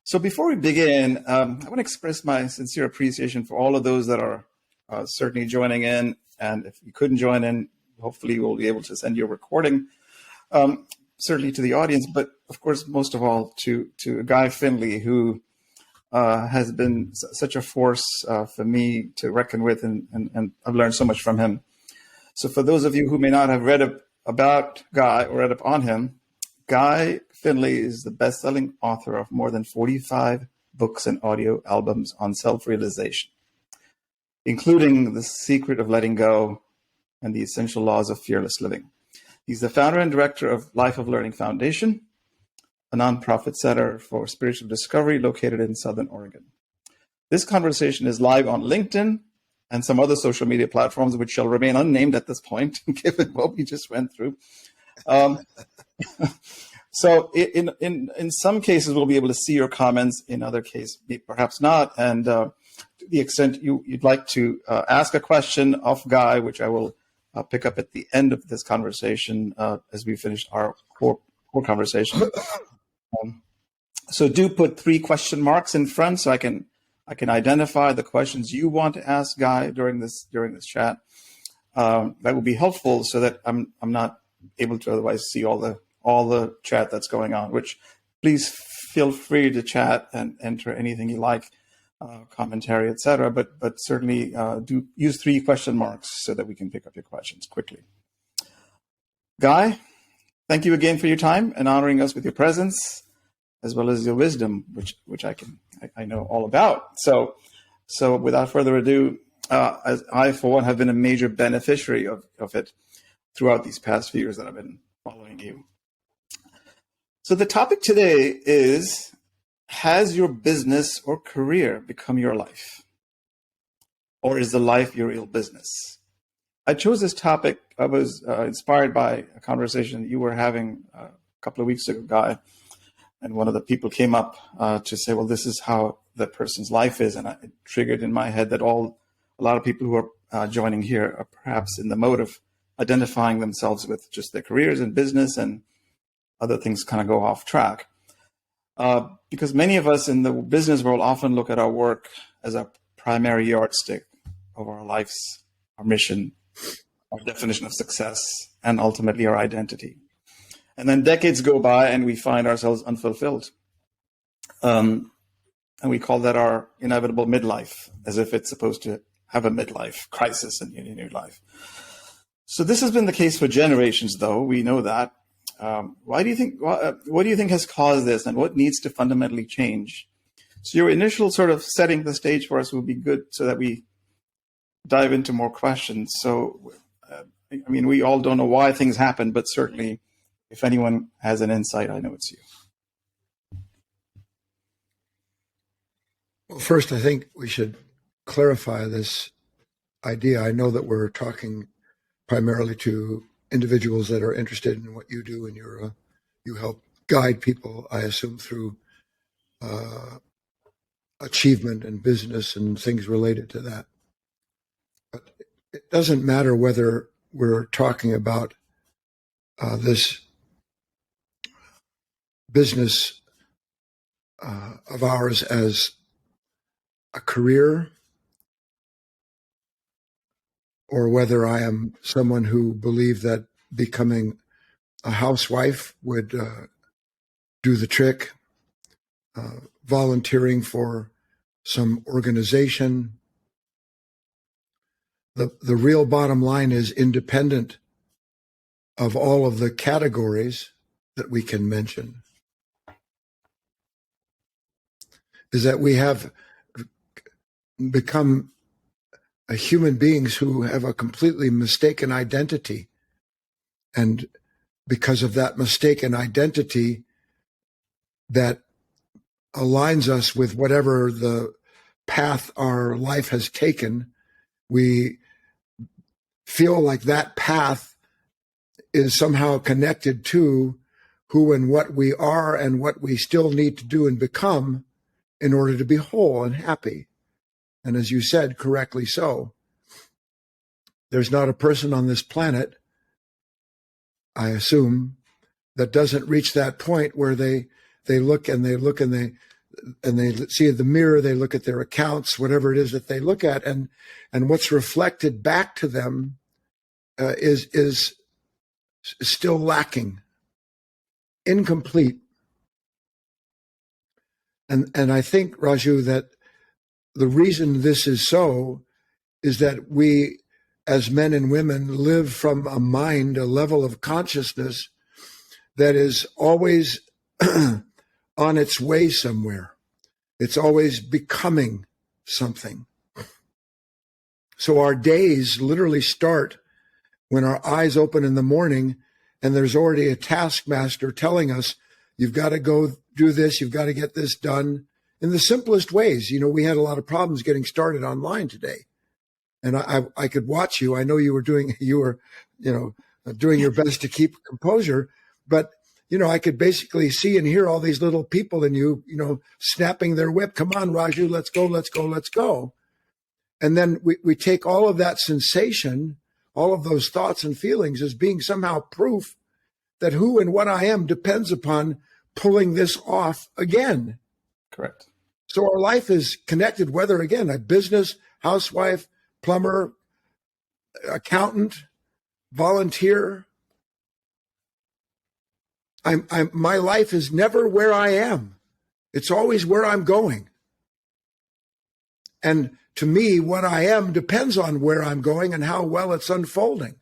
So before we begin, I want to express my sincere appreciation for all of those that are certainly joining in. And if you couldn't join in, hopefully we'll be able to send you a recording, certainly to the audience, but of course, most of all to Guy Finley, who has been such a force for me to reckon with, and I've learned so much from him. So for those of you who may not have read about Guy or read up on him, Guy Finley is the best-selling author of more than 45 books and audio albums on self-realization, including The Secret of Letting Go and The Essential Laws of Fearless Living. He's the founder and director of Life of Learning Foundation, a nonprofit center for spiritual discovery located in Southern Oregon. This conversation is live on LinkedIn and some other social media platforms, which shall remain unnamed at this point, given what we just went through. So in some cases, we'll be able to see your comments. In other cases, perhaps not. And to the extent you'd like to ask a question of Guy, which I will pick up at the end of this conversation as we finish our core conversation. So do put 3 question marks in front so I can identify the questions you want to ask Guy during this chat. That would be helpful so that I'm not able to otherwise see all the chat that's going on, which please feel free to chat and enter anything you like, commentary, etc. But certainly do use 3 question marks so that we can pick up your questions quickly. Guy, thank you again for your time and honoring us with your presence, as well as your wisdom, which I know all about. So without further ado, as I, for one, have been a major beneficiary of it throughout these past few years that I've been following you. So the topic today is, has your business or career become your life? Or is the life your real business? I chose this topic. I was inspired by a conversation that you were having a couple of weeks ago, Guy. And one of the people came up to say, well, this is how the person's life is. And it triggered in my head that a lot of people who are joining here are perhaps in the mode of identifying themselves with just their careers and business, and other things kind of go off track. Because many of us in the business world often look at our work as a primary yardstick of our lives, our mission, our definition of success, and ultimately our identity. And then decades go by and we find ourselves unfulfilled. And we call that our inevitable midlife, as if it's supposed to have a midlife crisis in your life. So this has been the case for generations, though. We know that. What do you think has caused this, and what needs to fundamentally change? So your initial sort of setting the stage for us would be good so that we dive into more questions. So, we all don't know why things happen, but certainly if anyone has an insight, I know it's you. Well, first, I think we should clarify this idea. I know that we're talking primarily to individuals that are interested in what you do, and you help guide people, I assume, through achievement and business and things related to that. But it doesn't matter whether we're talking about this business of ours as a career, or whether I am someone who believed that becoming a housewife would do the trick, volunteering for some organization. The real bottom line is, independent of all of the categories that we can mention, is that we have become human beings who have a completely mistaken identity. And because of that mistaken identity that aligns us with whatever the path our life has taken, we feel like that path is somehow connected to who and what we are and what we still need to do and become in order to be whole and happy. And as you said, correctly so, there's not a person on this planet, I assume, that doesn't reach that point where they look and and they see the mirror, they look at their accounts, whatever it is that they look at, and what's reflected back to them is still lacking, incomplete. And I think, Raju, that the reason this is so is that we, as men and women, live from a mind, a level of consciousness that is always on its way somewhere. It's always becoming something. So our days literally start when our eyes open in the morning and there's already a taskmaster telling us, you've got to go do this, you've got to get this done in the simplest ways. You know, we had a lot of problems getting started online today. And I could watch you. I know you were doing your best to keep composure, but I could basically see and hear all these little people in you, snapping their whip. Come on, Raju, let's go, let's go, let's go. And then we take all of that sensation, all of those thoughts and feelings as being somehow proof that who and what I am depends upon pulling this off again. Correct. So our life is connected, whether, again, a business, housewife, plumber, accountant, volunteer. My life is never where I am. It's always where I'm going. And to me, what I am depends on where I'm going and how well it's unfolding.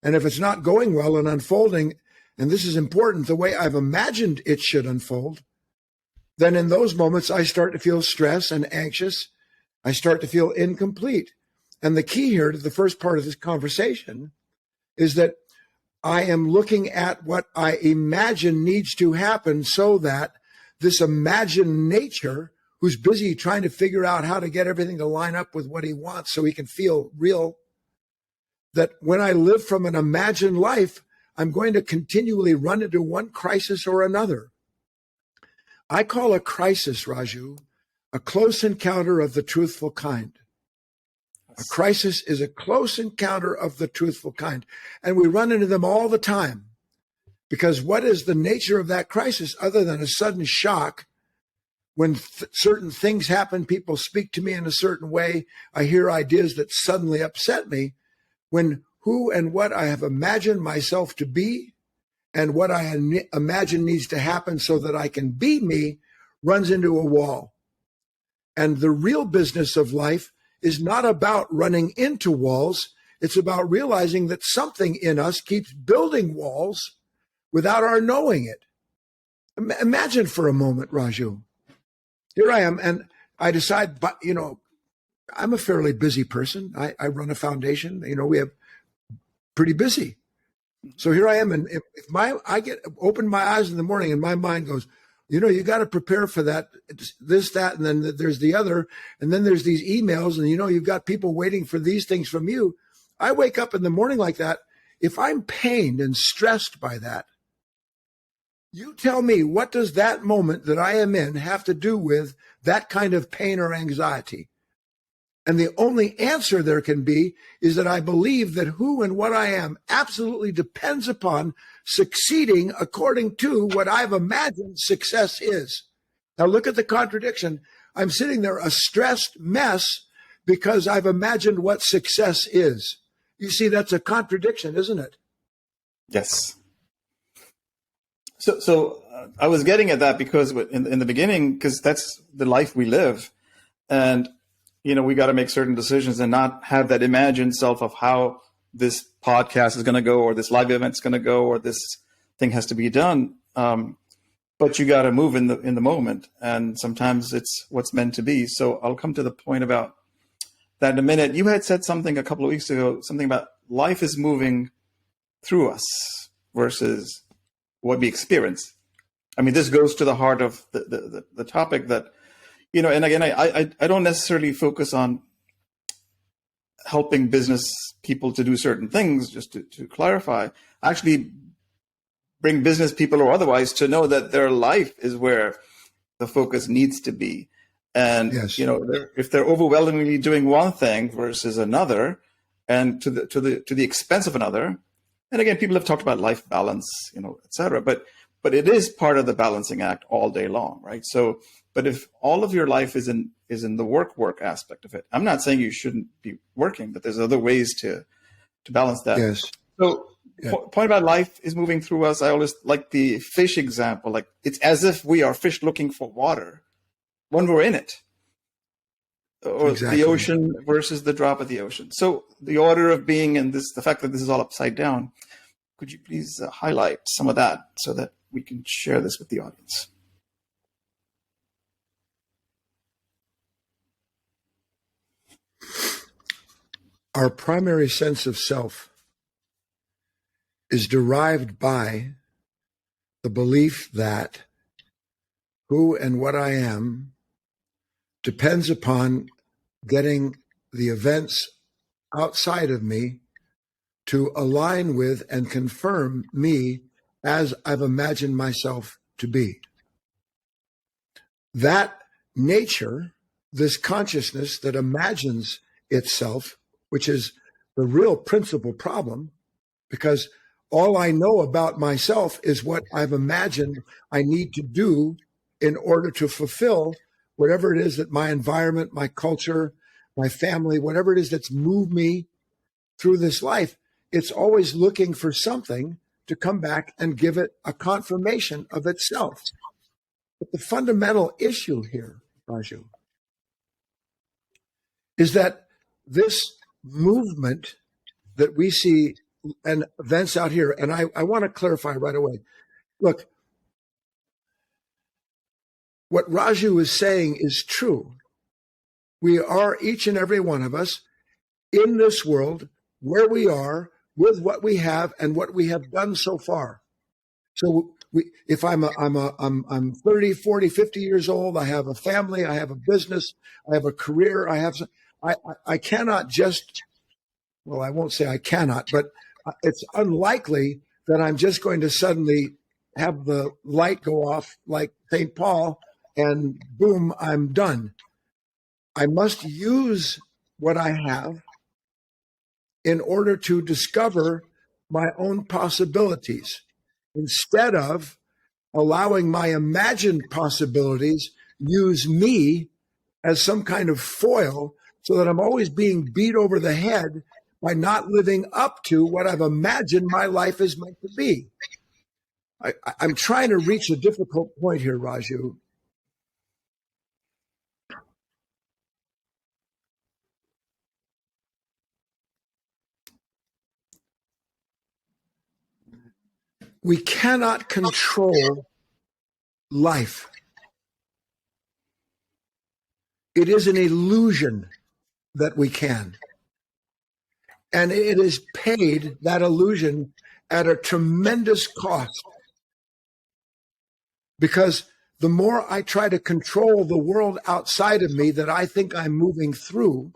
And if it's not going well and unfolding, and this is important, the way I've imagined it should unfold, then in those moments, I start to feel stress and anxious. I start to feel incomplete. And the key here to the first part of this conversation is that I am looking at what I imagine needs to happen so that this imagined nature, who's busy trying to figure out how to get everything to line up with what he wants so he can feel real, that when I live from an imagined life, I'm going to continually run into one crisis or another. I call a crisis, Raju, a close encounter of the truthful kind. A crisis is a close encounter of the truthful kind. And we run into them all the time. Because what is the nature of that crisis other than a sudden shock when certain things happen, people speak to me in a certain way, I hear ideas that suddenly upset me, when who and what I have imagined myself to be and what I imagine needs to happen so that I can be me runs into a wall. And the real business of life is not about running into walls. It's about realizing that something in us keeps building walls without our knowing it. Imagine for a moment, Raju. Here I am, and I decide, but I'm a fairly busy person. I run a foundation. We have pretty busy. So here I am, and if I open my eyes in the morning, and my mind goes, you got to prepare for that, this, that, and then there's the other, and then there's these emails, and you've got people waiting for these things from you. I wake up in the morning like that. If I'm pained and stressed by that, you tell me, what does that moment that I am in have to do with that kind of pain or anxiety? And the only answer there can be is that I believe that who and what I am absolutely depends upon succeeding according to what I've imagined success is. Now look at the contradiction. I'm sitting there a stressed mess because I've imagined what success is. You see, that's a contradiction, isn't it? Yes. So I was getting at that because in the beginning, because that's the life we live. And we got to make certain decisions and not have that imagined self of how this podcast is going to go, or this live event is going to go, or this thing has to be done. But you got to move in the moment, and sometimes it's what's meant to be. So I'll come to the point about that in a minute. You had said something a couple of weeks ago, something about life is moving through us versus what we experience. I mean, this goes to the heart of the topic that. And again, I don't necessarily focus on helping business people to do certain things, just to clarify. I actually bring business people or otherwise to know that their life is where the focus needs to be. And, yes. If they're overwhelmingly doing one thing versus another and to the expense of another, and again, people have talked about life balance, et cetera. But but it is part of the balancing act all day long, right? So, but if all of your life is in the work aspect of it, I'm not saying you shouldn't be working, but there's other ways to balance that. Yes. So, point about life is moving through us. I always like the fish example. Like, it's as if we are fish looking for water when we're in it, or Exactly. the ocean versus the drop of the ocean. So the order of being and the fact that this is all upside down. Could you please highlight some of that so that we can share this with the audience? Our primary sense of self is derived by the belief that who and what I am depends upon getting the events outside of me to align with and confirm me as I've imagined myself to be. That nature, this consciousness that imagines itself, which is the real principal problem, because all I know about myself is what I've imagined I need to do in order to fulfill whatever it is that my environment, my culture, my family, whatever it is that's moved me through this life. It's always looking for something to come back and give it a confirmation of itself. But the fundamental issue here, Raju, is that this movement that we see and events out here, and I want to clarify right away. Look, what Raju is saying is true. We are, each and every one of us, in this world where we are with what we have and what we have done so far. So if I'm 30, 40, 50 years old, I have a family, I have a business, I have a career, I cannot just, well, I won't say I cannot, but it's unlikely that I'm just going to suddenly have the light go off like St. Paul and boom, I'm done. I must use what I have in order to discover my own possibilities instead of allowing my imagined possibilities use me as some kind of foil so that I'm always being beat over the head by not living up to what I've imagined my life is meant to be. I'm trying to reach a difficult point here, Raju. We cannot control life. It is an illusion that we can. And it is paid, that illusion, at a tremendous cost. Because the more I try to control the world outside of me that I think I'm moving through,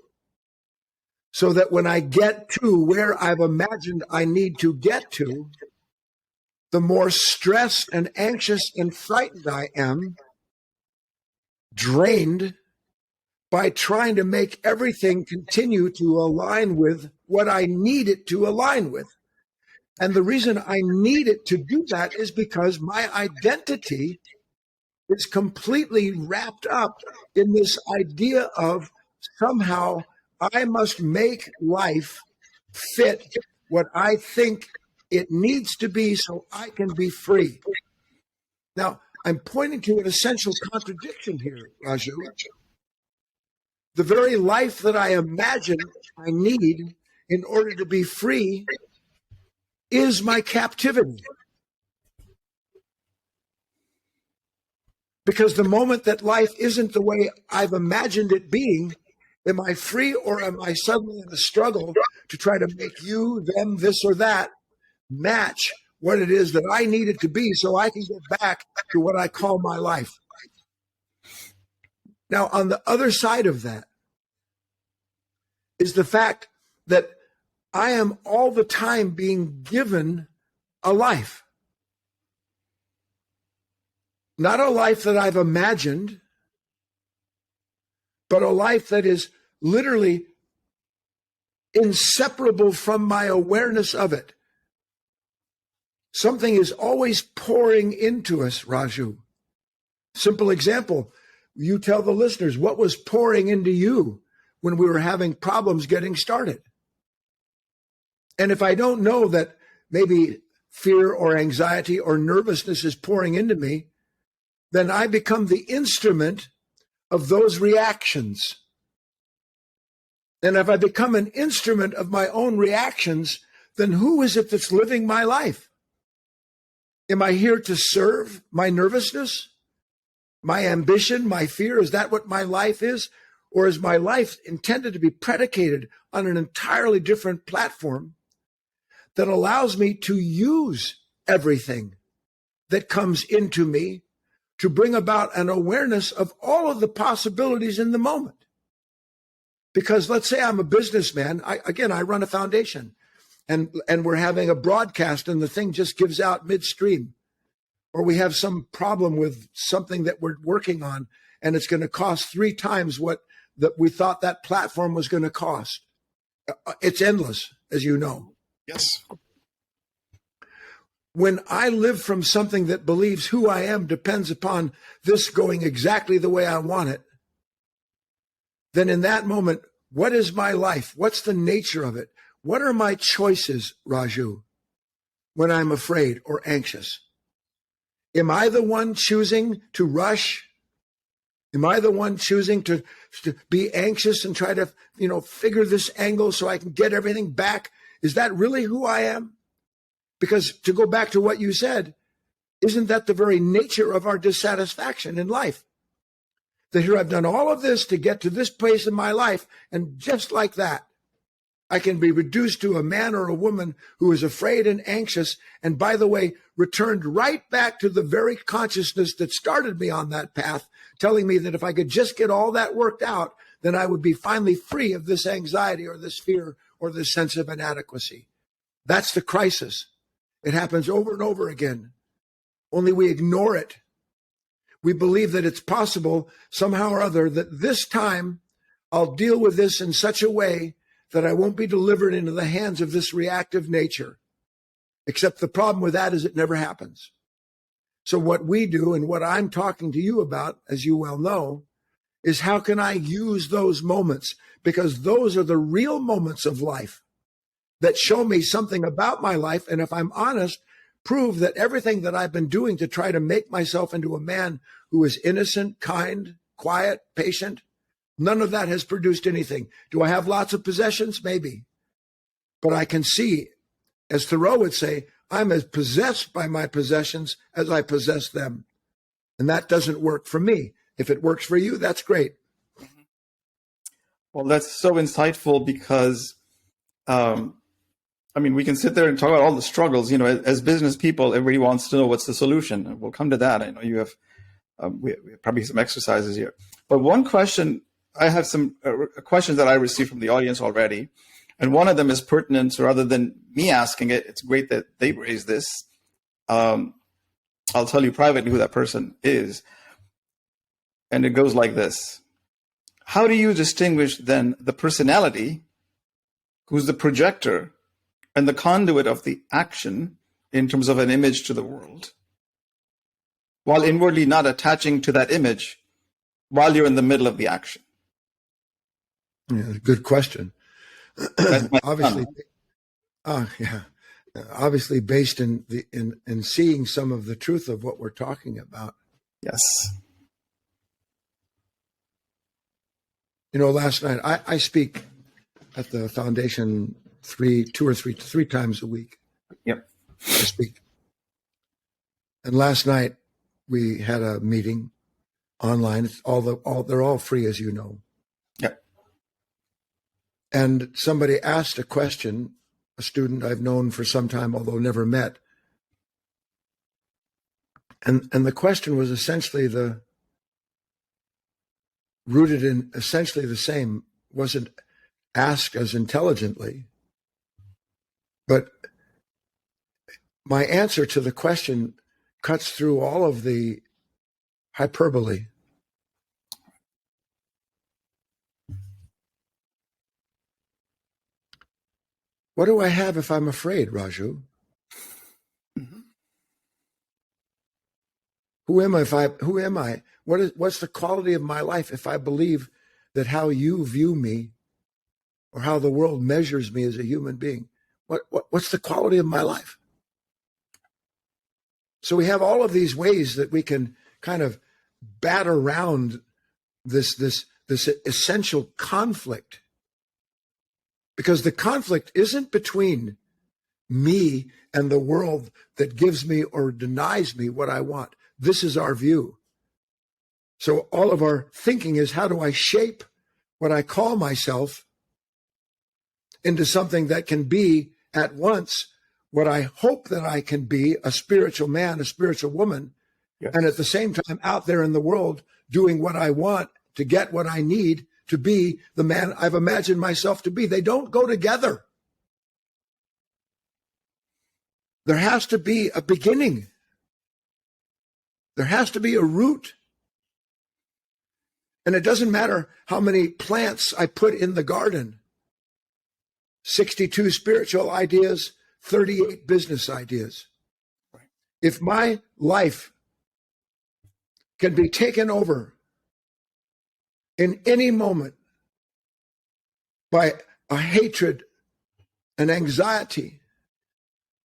so that when I get to where I've imagined I need to get to, the more stressed and anxious and frightened I am, drained by trying to make everything continue to align with what I need it to align with. And the reason I need it to do that is because my identity is completely wrapped up in this idea of somehow I must make life fit what I think it needs to be so I can be free. Now, I'm pointing to an essential contradiction here, Raju. The very life that I imagine I need in order to be free is my captivity. Because the moment that life isn't the way I've imagined it being, am I free or am I suddenly in a struggle to try to make you, them, this or that match what it is that I need it to be so I can get back to what I call my life? Now, on the other side of that is the fact that I am all the time being given a life. Not a life that I've imagined, but a life that is literally inseparable from my awareness of it. Something is always pouring into us, Raju. Simple example. You tell the listeners what was pouring into you when we were having problems getting started. And if I don't know that maybe fear or anxiety or nervousness is pouring into me, then I become the instrument of those reactions. And if I become an instrument of my own reactions, then who is it that's living my life? Am I here to serve my nervousness, my ambition, my fear? Is that what my life is? Or is my life intended to be predicated on an entirely different platform that allows me to use everything that comes into me to bring about an awareness of all of the possibilities in the moment? Because let's say I'm a businessman. I run a foundation and we're having a broadcast and the thing just gives out midstream, or we have some problem with something that we're working on and it's going to cost 3 times what that we thought that platform was going to cost. It's endless, as you know. Yes. When I live from something that believes who I am depends upon this going exactly the way I want it, then in that moment, what is my life? What's the nature of it? What are my choices, Raju, when I'm afraid or anxious? Am I the one choosing to rush? Am I the one choosing to be anxious and try to, figure this angle so I can get everything back? Is that really who I am? Because to go back to what you said, isn't that the very nature of our dissatisfaction in life? That here I've done all of this to get to this place in my life, and just like that, I can be reduced to a man or a woman who is afraid and anxious, and by the way, returned right back to the very consciousness that started me on that path, telling me that if I could just get all that worked out, then I would be finally free of this anxiety or this fear or this sense of inadequacy. That's the crisis. It happens over and over again. Only we ignore it. We believe that it's possible somehow or other that this time I'll deal with this in such a way that I won't be delivered into the hands of this reactive nature. Except the problem with that is it never happens. So what we do and what I'm talking to you about, as you well know, is how can I use those moments? Because those are the real moments of life that show me something about my life. And if I'm honest, prove that everything that I've been doing to try to make myself into a man who is innocent, kind, quiet, patient, none of that has produced anything. Do I have lots of possessions? Maybe. But I can see, as Thoreau would say, I'm as possessed by my possessions as I possess them. And that doesn't work for me. If it works for you, that's great. Well, that's so insightful because, we can sit there and talk about all the struggles. As business people, everybody wants to know what's the solution. We'll come to that. I know you have, we have probably some exercises here. But one question, I have some questions that I received from the audience already. And one of them is pertinent, so rather than me asking it, it's great that they raised this. I'll tell you privately who that person is. And it goes like this. How do you distinguish then the personality, who's the projector and the conduit of the action in terms of an image to the world, while inwardly not attaching to that image while you're in the middle of the action? Yeah, good question. Obviously, obviously based in seeing some of the truth of what we're talking about. Yes. Last night I speak at the foundation three times a week. Yep. I speak. And last night we had a meeting online. It's they're all free, as you know. Yep. And somebody asked a question, a student I've known for some time, although never met. And the question was essentially rooted in essentially the same, wasn't asked as intelligently. But my answer to the question cuts through all of the hyperbole. What do I have if I'm afraid, Raju? Mm-hmm. Who am I who am I? What's the quality of my life if I believe that how you view me or how the world measures me as a human being, what's the quality of my life? So we have all of these ways that we can kind of bat around this essential conflict, because the conflict isn't between me and the world that gives me or denies me what I want. This is our view. So all of our thinking is, how do I shape what I call myself into something that can be at once what I hope that I can be, a spiritual man, a spiritual woman, yes, and at the same time out there in the world doing what I want to get what I need to be the man I've imagined myself to be. They don't go together. There has to be a beginning. There has to be a root. And it doesn't matter how many plants I put in the garden. 62 spiritual ideas, 38 business ideas. Right. If my life can be taken over in any moment by a hatred, an anxiety,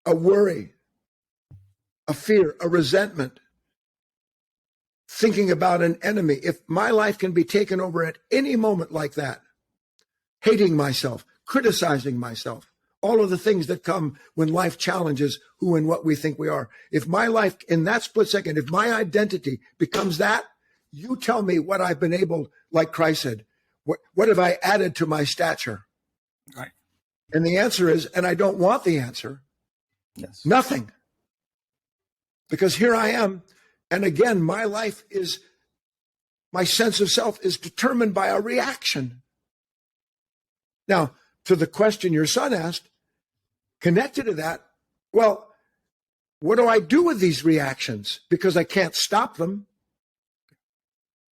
a worry, a fear, a resentment, thinking about an enemy, if my life can be taken over at any moment like that, hating myself, criticizing myself, all of the things that come when life challenges who and what we think we are. If my life, in that split second, if my identity becomes that, you tell me what I've been able, like Christ said, what have I added to my stature? Right. And the answer is, and I don't want the answer, yes, nothing. Because here I am, and again, my life is, my sense of self is determined by a reaction. Now, to the question your son asked, connected to that, well, what do I do with these reactions? Because I can't stop them,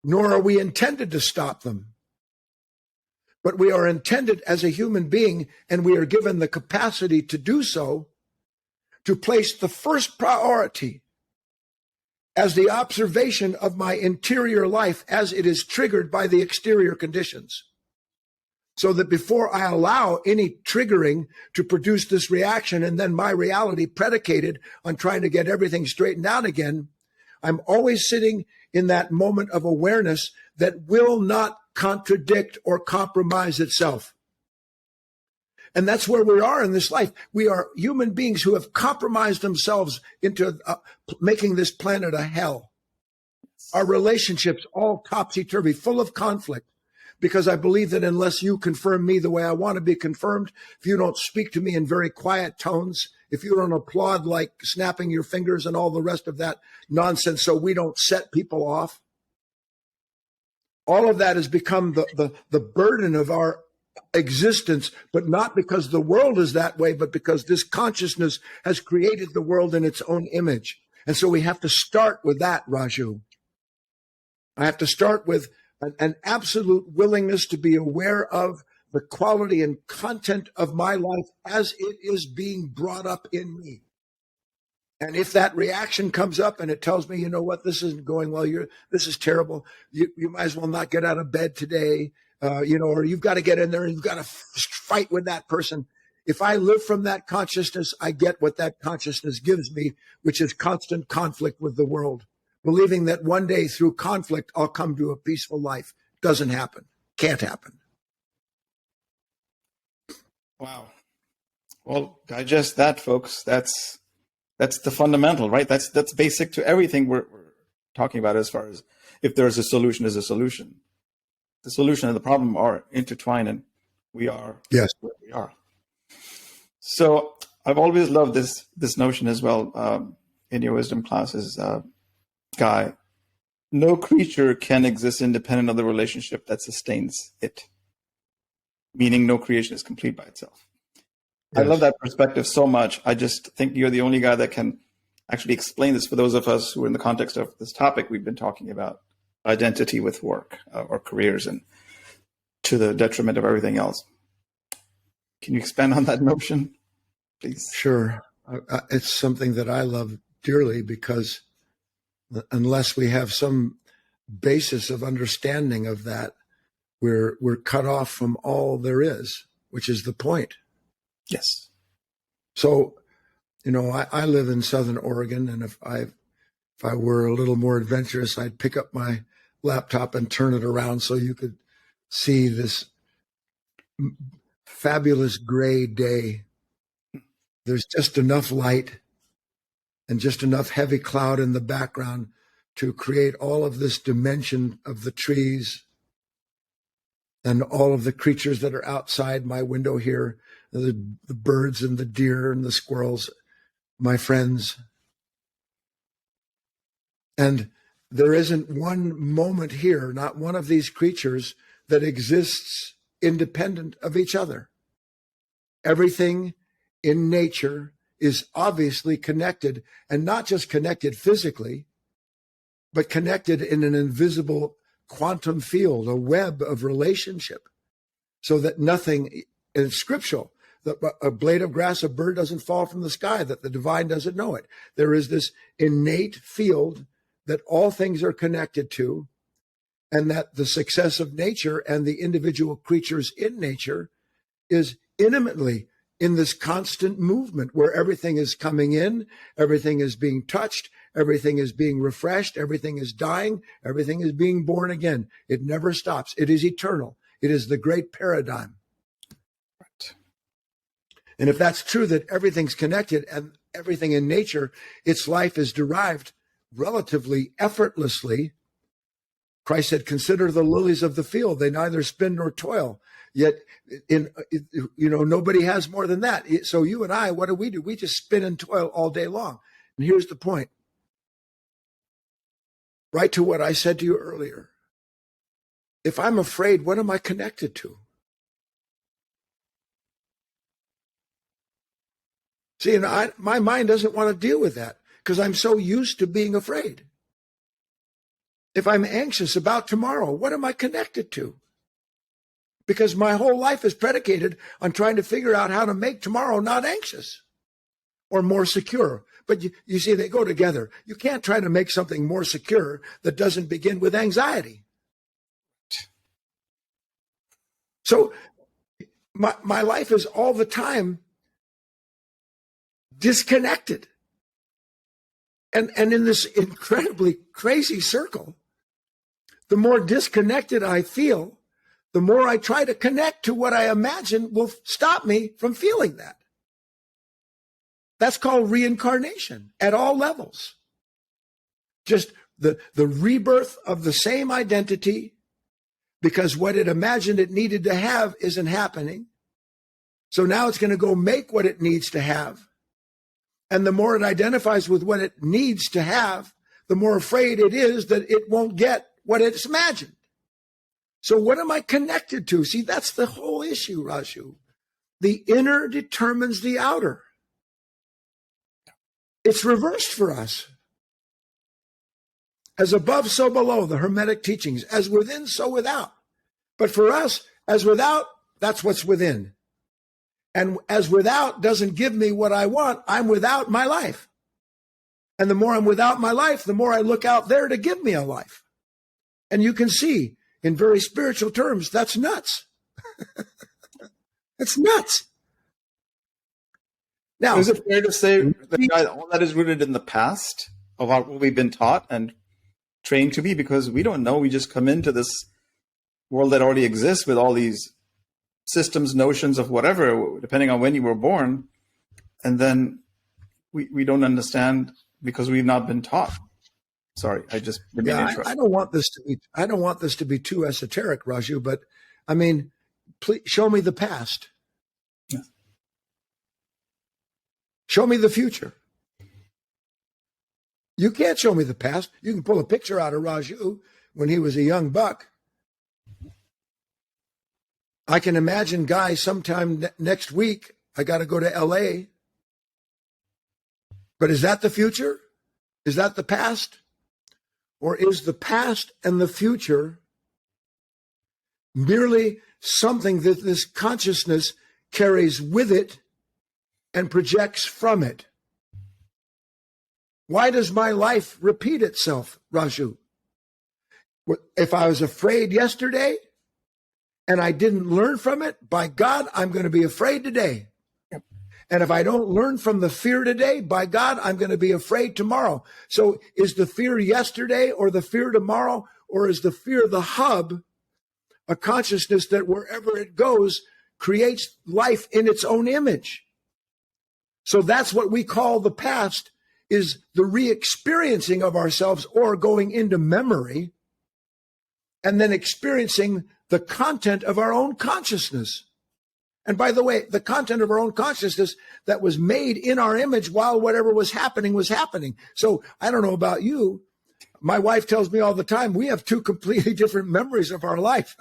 nor are we intended to stop them. But we are intended as a human being, and we are given the capacity to do so, to place the first priority as the observation of my interior life as it is triggered by the exterior conditions. So that before I allow any triggering to produce this reaction and then my reality predicated on trying to get everything straightened out again, I'm always sitting in that moment of awareness that will not contradict or compromise itself. And that's where we are in this life. We are human beings who have compromised themselves into making this planet a hell. Our relationships all topsy-turvy, full of conflict. Because I believe that unless you confirm me the way I want to be confirmed, if you don't speak to me in very quiet tones, if you don't applaud like snapping your fingers and all the rest of that nonsense so we don't set people off, all of that has become the burden of our existence, but not because the world is that way, but because this consciousness has created the world in its own image. And so we have to start with that, Raju. I have to start with an absolute willingness to be aware of the quality and content of my life as it is being brought up in me. And if that reaction comes up and it tells me, you know what, this isn't going well, this is terrible, you might as well not get out of bed today, or you've got to get in there and you've got to fight with that person. If I live from that consciousness, I get what that consciousness gives me, which is constant conflict with the world. Believing that one day through conflict, I'll come to a peaceful life. Doesn't happen. Can't happen. Wow. Well, digest that, folks. That's the fundamental, right? That's basic to everything we're talking about as far as if there's a solution, is a solution. The solution and the problem are intertwined, and we are where we are. So I've always loved this notion as well in your wisdom classes, Guy. No creature can exist independent of the relationship that sustains it, meaning no creation is complete by itself. Yes. I love that perspective so much. I just think you're the only guy that can actually explain this for those of us who are in the context of this topic we've been talking about, identity with work or careers, and to the detriment of everything else. Can you expand on that notion, please? Sure. It's something that I love dearly because unless we have some basis of understanding of that, we're cut off from all there is, which is the point. Yes. So, I live in Southern Oregon, and if I were a little more adventurous, I'd pick up my laptop and turn it around so you could see this fabulous gray day. There's just enough light and just enough heavy cloud in the background to create all of this dimension of the trees and all of the creatures that are outside my window here, the birds and the deer and the squirrels, my friends. And there isn't one moment here, not one of these creatures, that exists independent of each other. Everything in nature is obviously connected, and not just connected physically, but connected in an invisible quantum field, a web of relationship, so that nothing, and it's scriptural, that a blade of grass, a bird doesn't fall from the sky, that the divine doesn't know it. There is this innate field that all things are connected to, and that the success of nature and the individual creatures in nature is intimately in this constant movement where everything is coming in, everything is being touched, everything is being refreshed, everything is dying, everything is being born again. It never stops. It is eternal. It is the great paradigm. Right. And if that's true, that everything's connected and everything in nature, its life is derived relatively effortlessly. Christ said, consider the lilies of the field. They neither spin nor toil. Yet, nobody has more than that. So you and I, what do? We just spin and toil all day long. And here's the point. Right to what I said to you earlier. If I'm afraid, what am I connected to? See, and my mind doesn't want to deal with that because I'm so used to being afraid. If I'm anxious about tomorrow, what am I connected to? Because my whole life is predicated on trying to figure out how to make tomorrow not anxious or more secure. But you see, they go together. You can't try to make something more secure that doesn't begin with anxiety. So my life is all the time disconnected. And in this incredibly crazy circle, the more disconnected I feel, the more I try to connect to what I imagine will stop me from feeling that. That's called reincarnation at all levels. Just the rebirth of the same identity because what it imagined it needed to have isn't happening. So now it's going to go make what it needs to have. And the more it identifies with what it needs to have, the more afraid it is that it won't get what it's imagined. So what am I connected to? See, that's the whole issue, Raju. The inner determines the outer. It's reversed for us. As above, so below, the Hermetic teachings. As within, so without. But for us, as without, that's what's within. And as without doesn't give me what I want, I'm without my life. And the more I'm without my life, the more I look out there to give me a life. And you can see, in very spiritual terms, that's nuts. It's nuts. Now, is it fair to say that all that is rooted in the past of what we've been taught and trained to be? Because we don't know. We just come into this world that already exists with all these systems, notions of whatever, depending on when you were born. And then we don't understand because we've not been taught. Sorry, I just I don't want this to be too esoteric, Raju, but I mean, please show me the past. Yeah. Show me the future. You can't show me the past. You can pull a picture out of Raju when he was a young buck. I can imagine Guy sometime next week. I got to go to LA. But is that the future? Is that the past? Or is the past and the future merely something that this consciousness carries with it and projects from it? Why does my life repeat itself, Raju? If I was afraid yesterday and I didn't learn from it, by God, I'm going to be afraid today. Yep. And if I don't learn from the fear today, by God, I'm going to be afraid tomorrow. So is the fear yesterday or the fear tomorrow, or is the fear the hub, a consciousness that wherever it goes creates life in its own image? So that's what we call the past, is the re-experiencing of ourselves, or going into memory and then experiencing the content of our own consciousness. And by the way, the content of our own consciousness that was made in our image while whatever was happening was happening. So I don't know about you. My wife tells me all the time, we have two completely different memories of our life.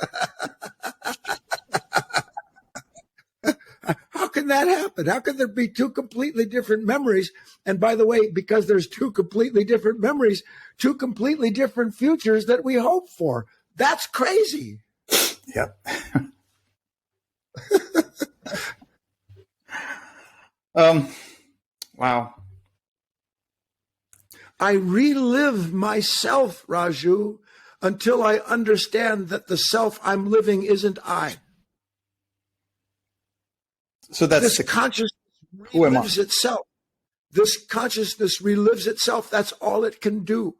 How can that happen? How can there be two completely different memories? And by the way, because there's two completely different memories, two completely different futures that we hope for. That's crazy. Yep. Wow. I relive myself, Raju, until I understand that the self I'm living isn't I. So that's This consciousness who am I? relives itself. This consciousness relives itself. That's all it can do.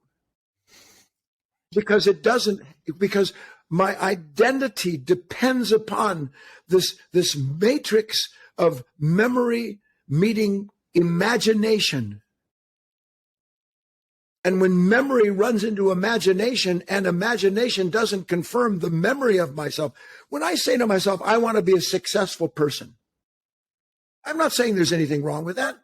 Because it doesn't, because my identity depends upon this matrix of memory meeting imagination. And when memory runs into imagination and imagination doesn't confirm the memory of myself, when I say to myself, I want to be a successful person, I'm not saying there's anything wrong with that.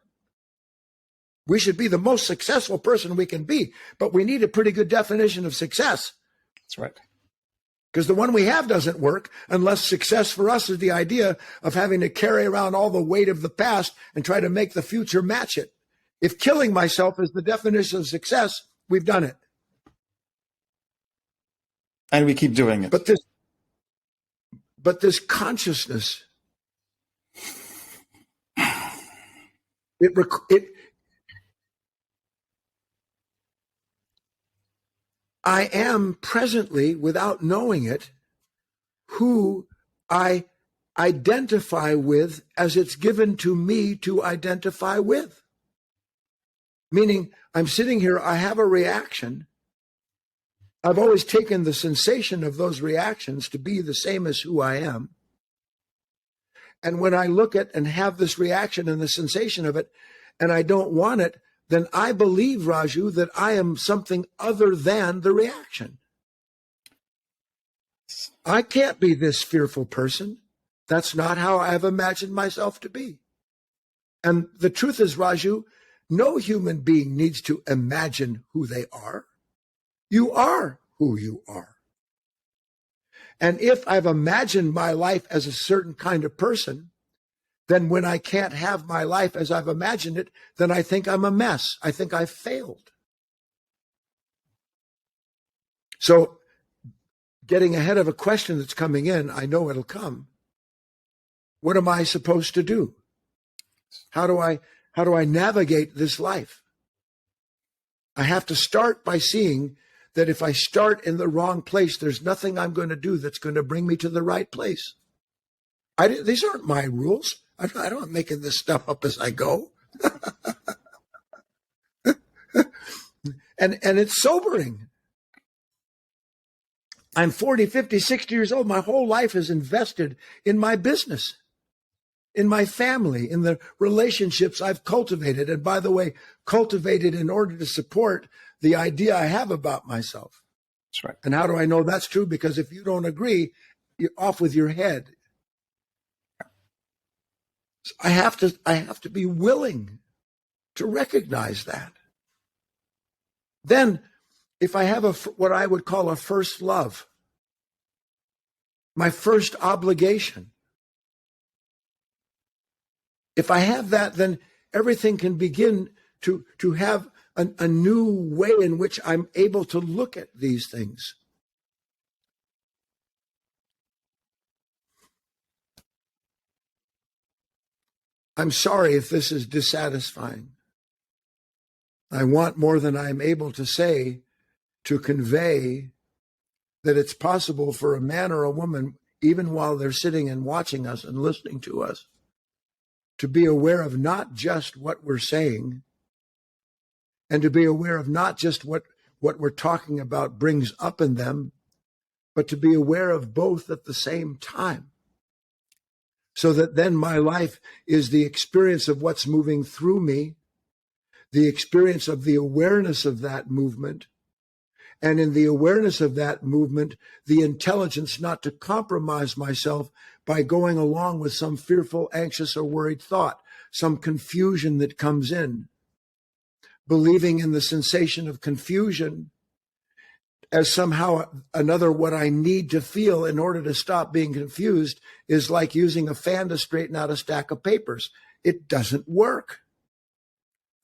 We should be the most successful person we can be, but we need a pretty good definition of success. That's right. Because the one we have doesn't work unless success for us is the idea of having to carry around all the weight of the past and try to make the future match it. If killing myself is the definition of success, we've done it. And we keep doing it. But this consciousness, I am presently, without knowing it, who I identify with as it's given to me to identify with. Meaning, I'm sitting here, I have a reaction. I've always taken the sensation of those reactions to be the same as who I am. And when I look at and have this reaction and the sensation of it, and I don't want it, then I believe, Raju, that I am something other than the reaction. I can't be this fearful person. That's not how I've imagined myself to be. And the truth is, Raju, no human being needs to imagine who they are. You are who you are. And if I've imagined my life as a certain kind of person, then when I can't have my life as I've imagined it, then I think I'm a mess. I think I've failed. So getting ahead of a question that's coming in, I know it'll come. What am I supposed to do? How do I navigate this life? I have to start by seeing that if I start in the wrong place, there's nothing I'm going to do that's going to bring me to the right place. These aren't my rules. I'm not making this stuff up as I go. And it's sobering. I'm 40, 50, 60 years old. My whole life is invested in my business, in my family, in the relationships I've cultivated. And by the way, cultivated in order to support the idea I have about myself. That's right. And how do I know that's true? Because if you don't agree, you're off with your head. So I have to be willing to recognize that. Then, if I have what I would call a first love, my first obligation, if I have that, then everything can begin to have a new way in which I'm able to look at these things. I'm sorry if this is dissatisfying. I want more than I'm able to say to convey that it's possible for a man or a woman, even while they're sitting and watching us and listening to us, to be aware of not just what we're saying, and to be aware of not just what we're talking about brings up in them, but to be aware of both at the same time. So that then my life is the experience of what's moving through me, the experience of the awareness of that movement, and in the awareness of that movement, the intelligence not to compromise myself by going along with some fearful, anxious, or worried thought, some confusion that comes in. Believing in the sensation of confusion as somehow another what I need to feel in order to stop being confused is like using a fan to straighten out a stack of papers. It doesn't work.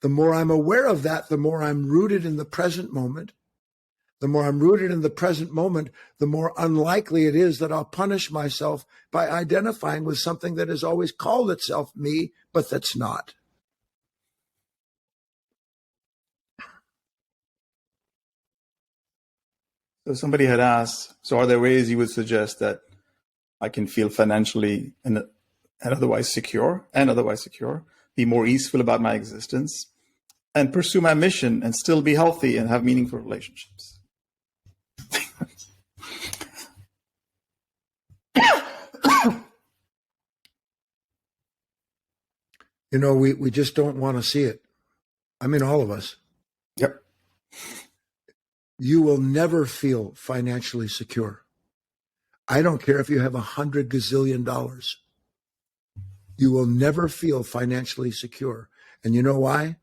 The more I'm aware of that, the more I'm rooted in the present moment. The more I'm rooted in the present moment, the more unlikely it is that I'll punish myself by identifying with something that has always called itself me, but that's not. So somebody had asked, so are there ways you would suggest that I can feel financially and otherwise secure, be more easeful about my existence, and pursue my mission and still be healthy and have meaningful relationships? You know, we just don't want to see it. I mean, all of us. Yep. You will never feel financially secure. I don't care if you have $100 gazillion. You will never feel financially secure. And you know why?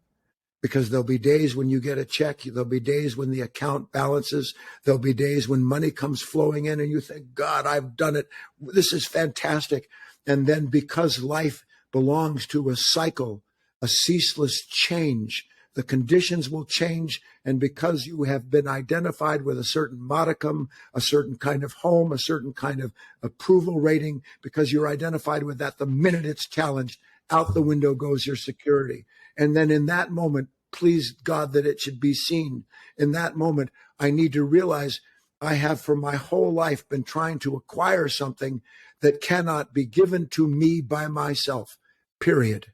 Because there'll be days when you get a check. There'll be days when the account balances. There'll be days when money comes flowing in and you think, God, I've done it. This is fantastic. And then because life belongs to a cycle, a ceaseless change, the conditions will change. And because you have been identified with a certain modicum, a certain kind of home, a certain kind of approval rating, because you're identified with that, the minute it's challenged, out the window goes your security. And then in that moment, please God that it should be seen. In that moment, I need to realize I have for my whole life been trying to acquire something that cannot be given to me by myself, period.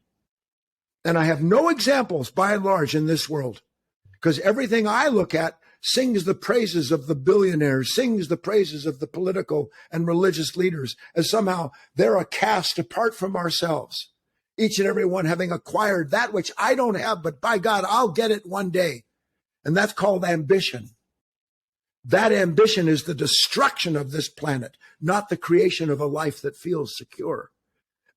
And I have no examples by and large in this world, because everything I look at sings the praises of the billionaires, sings the praises of the political and religious leaders, as somehow they're a caste apart from ourselves. Each and every one having acquired that which I don't have, but by God, I'll get it one day. And that's called ambition. That ambition is the destruction of this planet, not the creation of a life that feels secure.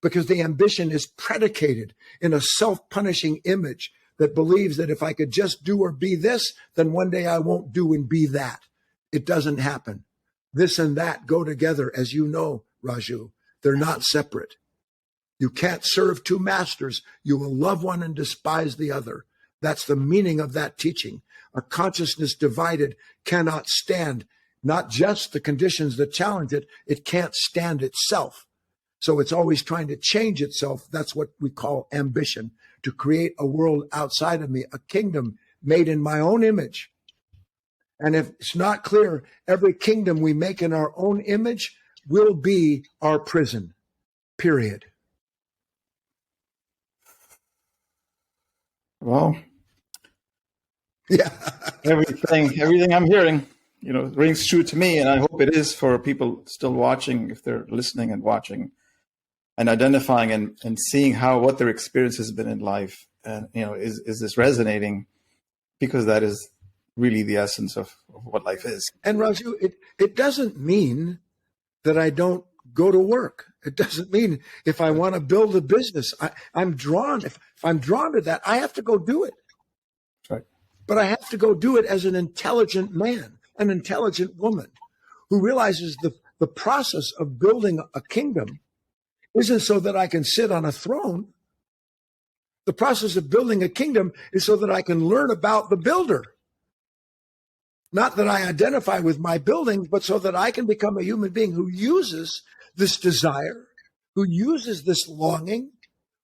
Because the ambition is predicated in a self-punishing image that believes that if I could just do or be this, then one day I won't do and be that. It doesn't happen. This and that go together, as you know, Raju. They're not separate. You can't serve two masters. You will love one and despise the other. That's the meaning of that teaching. A consciousness divided cannot stand not just the conditions that challenge it, it can't stand itself. So it's always trying to change itself. That's what we call ambition, to create a world outside of me, a kingdom made in my own image. And if it's not clear, every kingdom we make in our own image will be our prison, period. Well, yeah, everything I'm hearing, rings true to me, and I hope it is for people still watching, if they're listening and watching, and identifying and seeing what their experience has been in life, and is this resonating? Because that is really the essence of what life is. And Raju, it doesn't mean that I don't go to work. It doesn't mean if I want to build a business, I'm drawn. If I'm drawn to that, I have to go do it. Right. But I have to go do it as an intelligent man, an intelligent woman who realizes the process of building a kingdom isn't so that I can sit on a throne. The process of building a kingdom is so that I can learn about the builder. Not that I identify with my buildings, but so that I can become a human being who uses this desire, who uses this longing,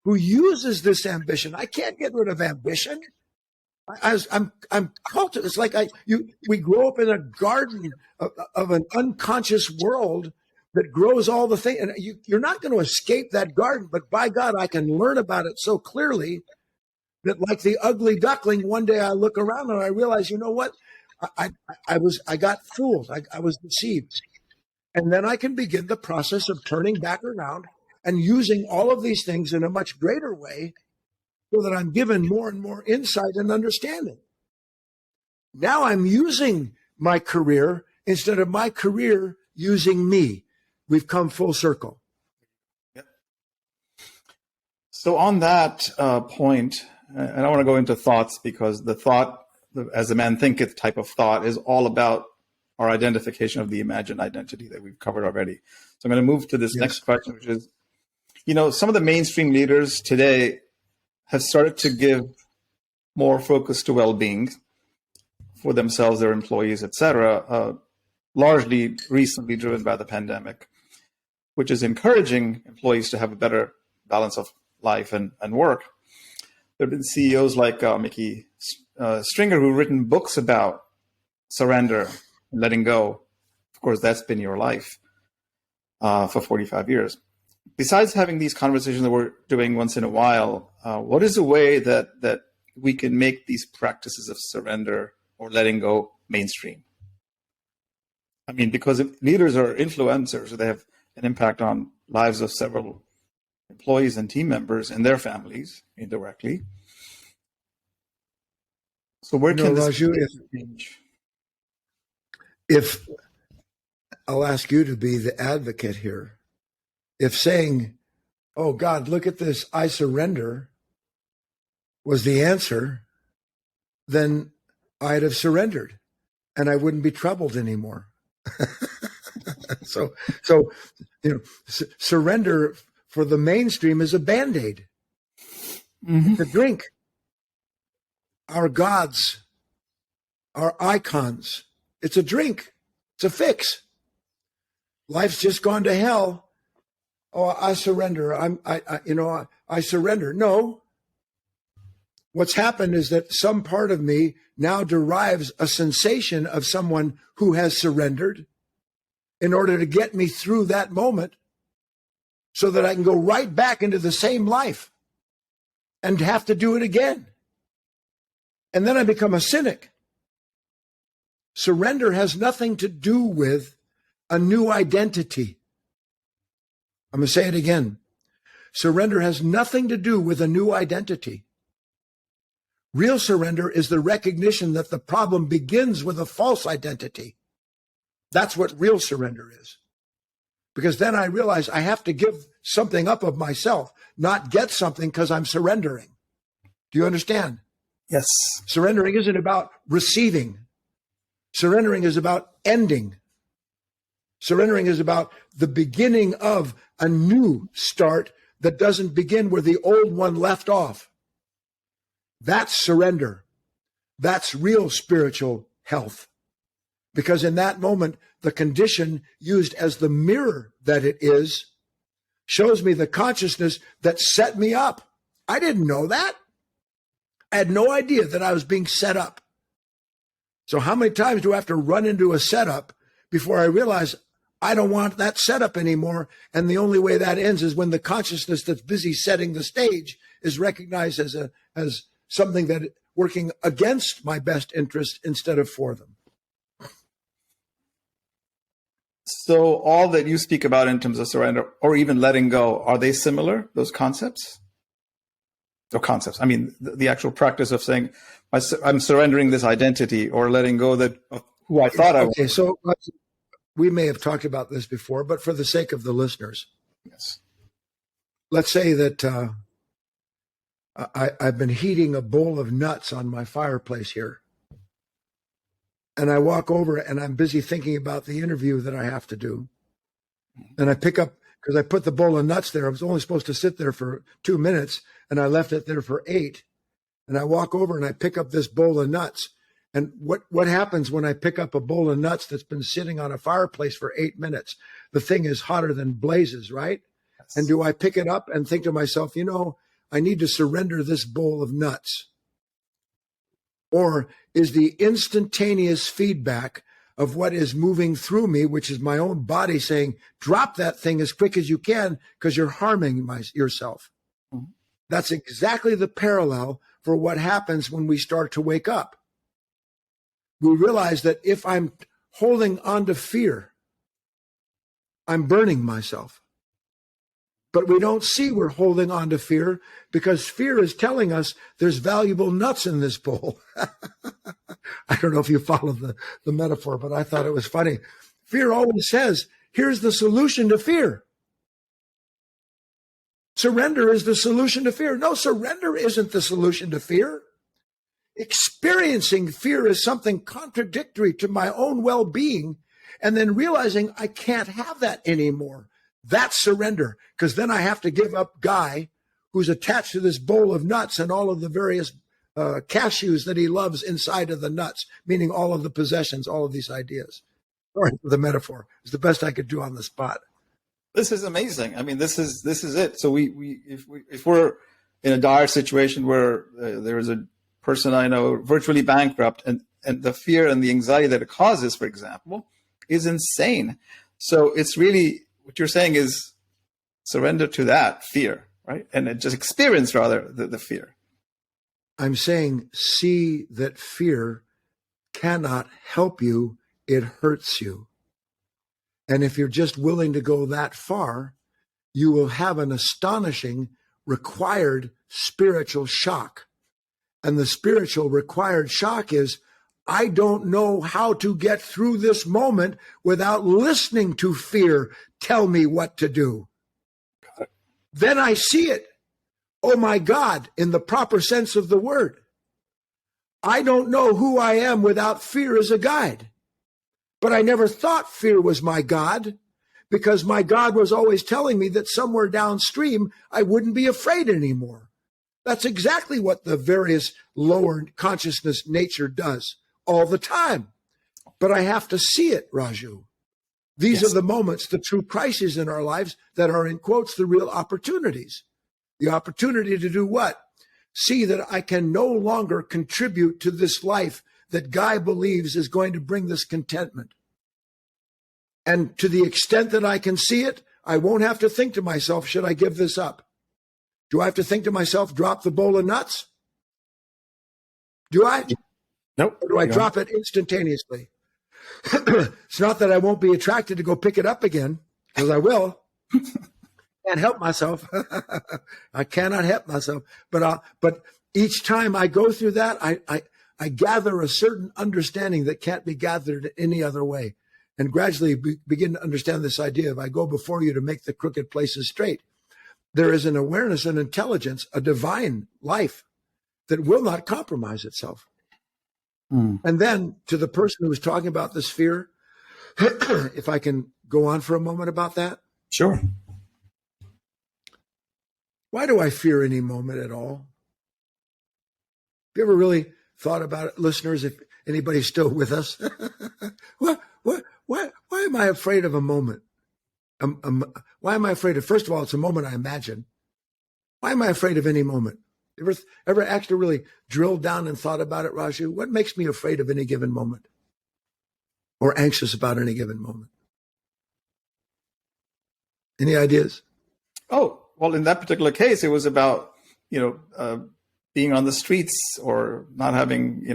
who uses this ambition. I can't get rid of ambition. I'm cultivating. It's like we grow up in a garden of an unconscious world that grows all the things, and you're not going to escape that garden. But by God, I can learn about it so clearly that, like the ugly duckling, one day I look around and I realize, you know what? I got fooled. I was deceived, and then I can begin the process of turning back around and using all of these things in a much greater way, so that I'm given more and more insight and understanding. Now I'm using my career instead of my career using me. We've come full circle. Yep. So on that point, and I want to go into thoughts, because the thought, as a man thinketh type of thought, is all about our identification of the imagined identity that we've covered already. So I'm going to move to this next question, which is, some of the mainstream leaders today have started to give more focus to well-being for themselves, their employees, etc., largely recently driven by the pandemic, which is encouraging employees to have a better balance of life and work. There have been CEOs like Mickey Stringer who've written books about surrender and letting go. Of course, that's been your life for 45 years. Besides having these conversations that we're doing once in a while, what is a way that we can make these practices of surrender or letting go mainstream? I mean, because if leaders are influencers, they have an impact on lives of several employees and team members and their families indirectly. So where can this Raju, change? If I'll ask you to be the advocate here, if saying, "Oh God, look at this, I surrender," was the answer, then I'd have surrendered and I wouldn't be troubled anymore. So surrender for the mainstream is a Band-Aid. Mm-hmm. The drink. Our gods, our icons. It's a drink. It's a fix. Life's just gone to hell. Oh, I surrender. I surrender. No. What's happened is that some part of me now derives a sensation of someone who has surrendered in order to get me through that moment, so that I can go right back into the same life and have to do it again. And then I become a cynic. Surrender has nothing to do with a new identity. I'm going to say it again. Surrender has nothing to do with a new identity. Real surrender is the recognition that the problem begins with a false identity. That's what real surrender is. Because then I realize I have to give something up of myself, not get something because I'm surrendering. Do you understand? Yes. Surrendering isn't about receiving. Surrendering is about ending. Surrendering is about the beginning of a new start that doesn't begin where the old one left off. That's surrender. That's real spiritual health. Because in that moment, the condition used as the mirror that it is shows me the consciousness that set me up. I didn't know that. I had no idea that I was being set up. So how many times do I have to run into a setup before I realize I don't want that setup anymore? And the only way that ends is when the consciousness that's busy setting the stage is recognized as something that working against my best interest instead of for them. So all that you speak about in terms of surrender or even letting go, are they similar, those concepts? Or concepts, I mean, the actual practice of saying, I'm surrendering this identity or letting go of who I thought I was. Okay, so we may have talked about this before, but for the sake of the listeners, yes. Let's say that I've been heating a bowl of nuts on my fireplace here. And I walk over and I'm busy thinking about the interview that I have to do. And I pick up, because I put the bowl of nuts there. I was only supposed to sit there for 2 minutes and I left it there for 8. And I walk over and I pick up this bowl of nuts. And what happens when I pick up a bowl of nuts that's been sitting on a fireplace for 8 minutes? The thing is hotter than blazes, right? Yes. And do I pick it up and think to myself, I need to surrender this bowl of nuts? or is the instantaneous feedback of what is moving through me, which is my own body saying, drop that thing as quick as you can because you're harming yourself. Mhm. That's exactly the parallel for what happens when we start to wake up. We realize that if I'm holding on to fear, I'm burning myself. But we don't see we're holding on to fear because fear is telling us there's valuable nuts in this bowl. I don't know if you follow the metaphor, but I thought it was funny. Fear always says, here's the solution to fear. Surrender is the solution to fear. No, surrender isn't the solution to fear. Experiencing fear is something contradictory to my own well-being, and then realizing I can't have that anymore. That's surrender, because then I have to give up Guy, who's attached to this bowl of nuts and all of the various cashews that he loves inside of the nuts, meaning all of the possessions, all of these ideas. Sorry for the metaphor. It's the best I could do on the spot. This is amazing. I mean, this is it. So if we're in a dire situation where there is a person I know virtually bankrupt, and the fear and the anxiety that it causes, for example, is insane. So it's really, what you're saying is surrender to that fear, right? And just experience rather the fear. I'm saying see that fear cannot help you. It hurts you. And if you're just willing to go that far, you will have an astonishing required spiritual shock. And the spiritual required shock is, I don't know how to get through this moment without listening to fear tell me what to do. Then I see it. Oh my God, in the proper sense of the word. I don't know who I am without fear as a guide. But I never thought fear was my God, because my God was always telling me that somewhere downstream I wouldn't be afraid anymore. That's exactly what the various lower consciousness nature does all the time. But I have to see it, Raju. These Yes. are the moments, the true crises in our lives that are, in quotes, the real opportunities. The opportunity to do what? See that I can no longer contribute to this life that Guy believes is going to bring this contentment. And to the extent that I can see it, I won't have to think to myself, should I give this up? Do I have to think to myself, drop the bowl of nuts? Do I? Nope. Or do I drop it instantaneously? It's not that I won't be attracted to go pick it up again, because I will. Can't help myself. I cannot help myself. But each time I go through that, I gather a certain understanding that can't be gathered any other way. And gradually begin to understand this idea of I go before you to make the crooked places straight. There is an awareness and intelligence, a divine life that will not compromise itself. And then to the person who was talking about this fear, if I can go on for a moment about that. Sure. Why do I fear any moment at all? Have you ever really thought about it, listeners, if anybody's still with us? Why am I afraid of a moment? Why am I afraid of, first of all, it's a moment I imagine. Why am I afraid of any moment? Ever actually really drilled down and thought about it, Raju? What makes me afraid of any given moment? Or anxious about any given moment? Any ideas? Oh, well, in that particular case, it was about, being on the streets or not having,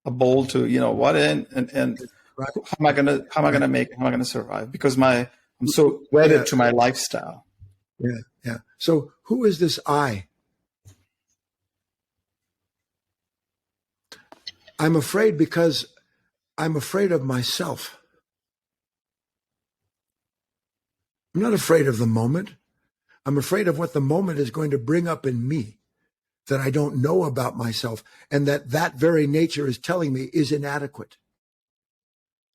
a bowl to, what in and Right. how am I gonna survive? Because I'm so wedded to my lifestyle. Yeah. So who is this I? I'm afraid because I'm afraid of myself. I'm not afraid of the moment. I'm afraid of what the moment is going to bring up in me that I don't know about myself, and that very nature is telling me is inadequate.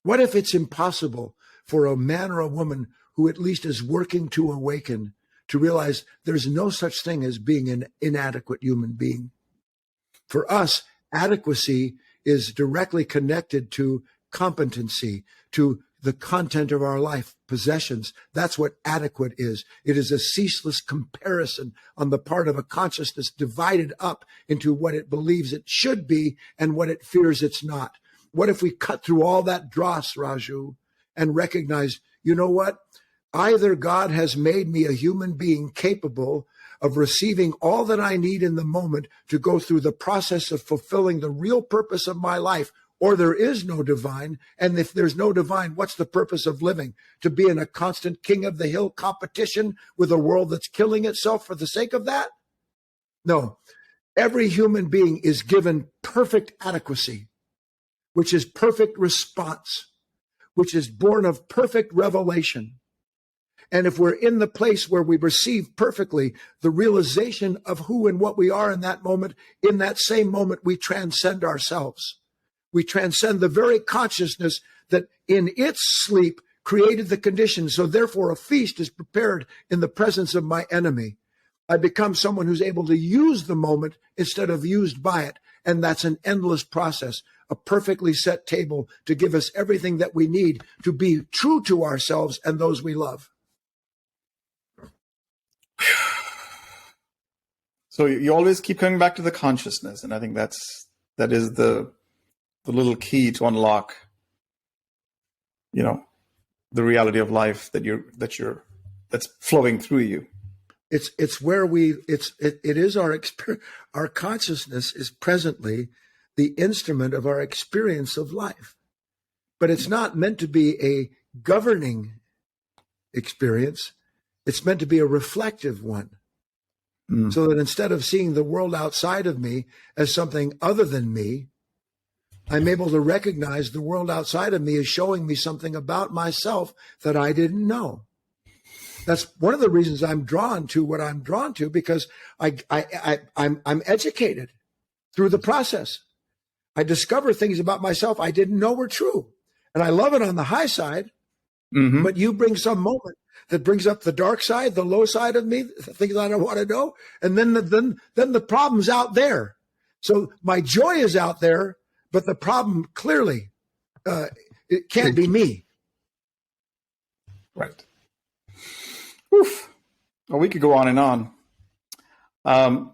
What if it's impossible for a man or a woman who at least is working to awaken to realize there's no such thing as being an inadequate human being? For us, adequacy is directly connected to competency, to the content of our life, possessions. That's what adequate is. It is a ceaseless comparison on the part of a consciousness divided up into what it believes it should be and what it fears it's not. What if we cut through all that dross, Raju, and recognize, you know what? Either God has made me a human being capable of receiving all that I need in the moment to go through the process of fulfilling the real purpose of my life, or there is no divine. And if there's no divine, what's the purpose of living? To be in a constant king of the hill competition with a world that's killing itself for the sake of that? No. Every human being is given perfect adequacy, which is perfect response, which is born of perfect revelation. And if we're in the place where we receive perfectly the realization of who and what we are in that moment, in that same moment, we transcend ourselves. We transcend the very consciousness that in its sleep created the conditions. So therefore, a feast is prepared in the presence of my enemy. I become someone who's able to use the moment instead of used by it. And that's an endless process, a perfectly set table to give us everything that we need to be true to ourselves and those we love. So you always keep coming back to the consciousness, and I think that is the little key to unlock, the reality of life that's flowing through you. It's where it is our experience. Our consciousness is presently the instrument of our experience of life, but it's not meant to be a governing experience. It's meant to be a reflective one. So that instead of seeing the world outside of me as something other than me, I'm able to recognize the world outside of me is showing me something about myself that I didn't know. That's one of the reasons I'm drawn to what I'm drawn to, because I'm educated through the process. I discover things about myself I didn't know were true. And I love it on the high side, but you bring some moment that brings up the dark side, the low side of me, the things I don't want to know. And then the problem's out there. So my joy is out there, but the problem clearly, it can't be me. Right. Oof. Well, we could go on and on. I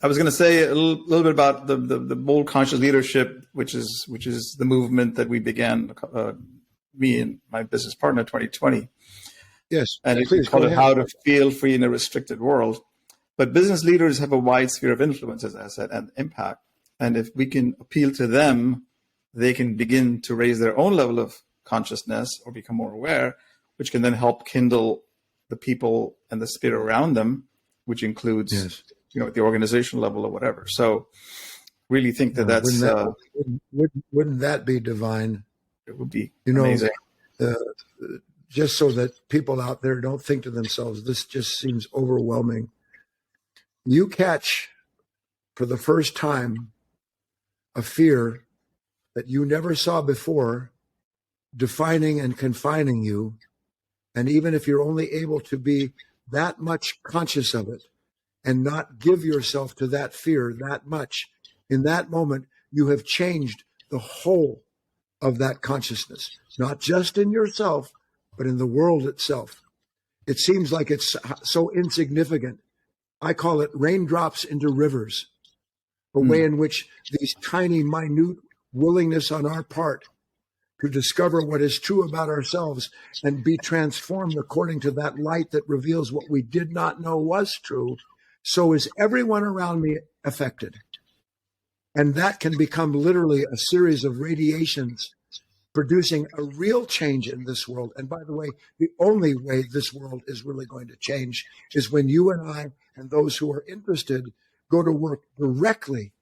was gonna say a little bit about the bold conscious leadership, which is the movement that we began, me and my business partner, 2020. Yes, and it's called How to Feel Free in a Restricted World. But business leaders have a wide sphere of influence, as I said, and impact. And if we can appeal to them, they can begin to raise their own level of consciousness or become more aware, which can then help kindle the people and the spirit around them, which includes, at the organizational level or whatever. So really think that's... Wouldn't that be divine? It would be amazing. Just so that people out there don't think to themselves, this just seems overwhelming. You catch for the first time a fear that you never saw before, defining and confining you. And even if you're only able to be that much conscious of it and not give yourself to that fear that much, in that moment, you have changed the whole of that consciousness, not just in yourself, but in the world itself. It seems like it's so insignificant. I call it raindrops into rivers, a way in which these tiny, minute willingness on our part to discover what is true about ourselves and be transformed according to that light that reveals what we did not know was true. So is everyone around me affected. And that can become literally a series of radiations producing a real change in this world. And by the way, the only way this world is really going to change is when you and I and those who are interested go to work directly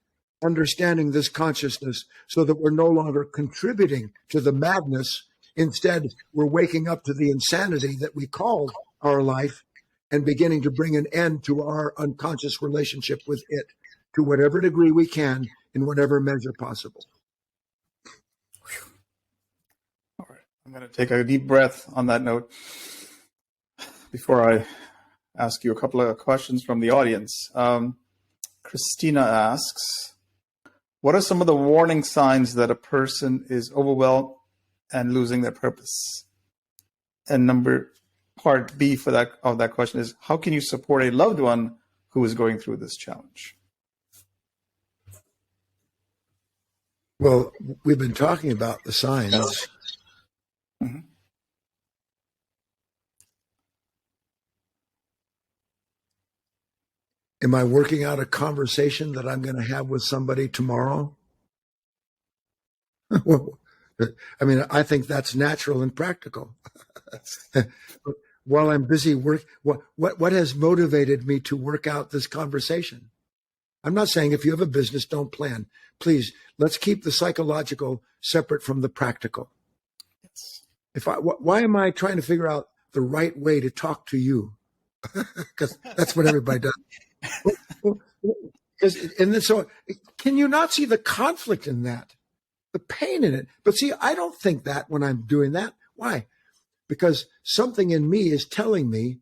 understanding this consciousness so that we're no longer contributing to the madness. Instead, we're waking up to the insanity that we called our life and beginning to bring an end to our unconscious relationship with it to whatever degree we can in whatever measure possible. All right. I'm going to take a deep breath on that note before I ask you a couple of questions from the audience. Christina asks, What are some of the warning signs that a person is overwhelmed and losing their purpose? And part B for that question is, how can you support a loved one who is going through this challenge? Well, we've been talking about the signs. Mm-hmm. Am I working out a conversation that I'm going to have with somebody tomorrow? Well, I mean, I think that's natural and practical. While I'm busy what has motivated me to work out this conversation? I'm not saying if you have a business, don't plan. Please, let's keep the psychological separate from the practical. Yes. Why am I trying to figure out the right way to talk to you? Because that's what everybody does. And then, so can you not see the conflict in that, the pain in it? But see, I don't think that when I'm doing that. Why? Because something in me is telling me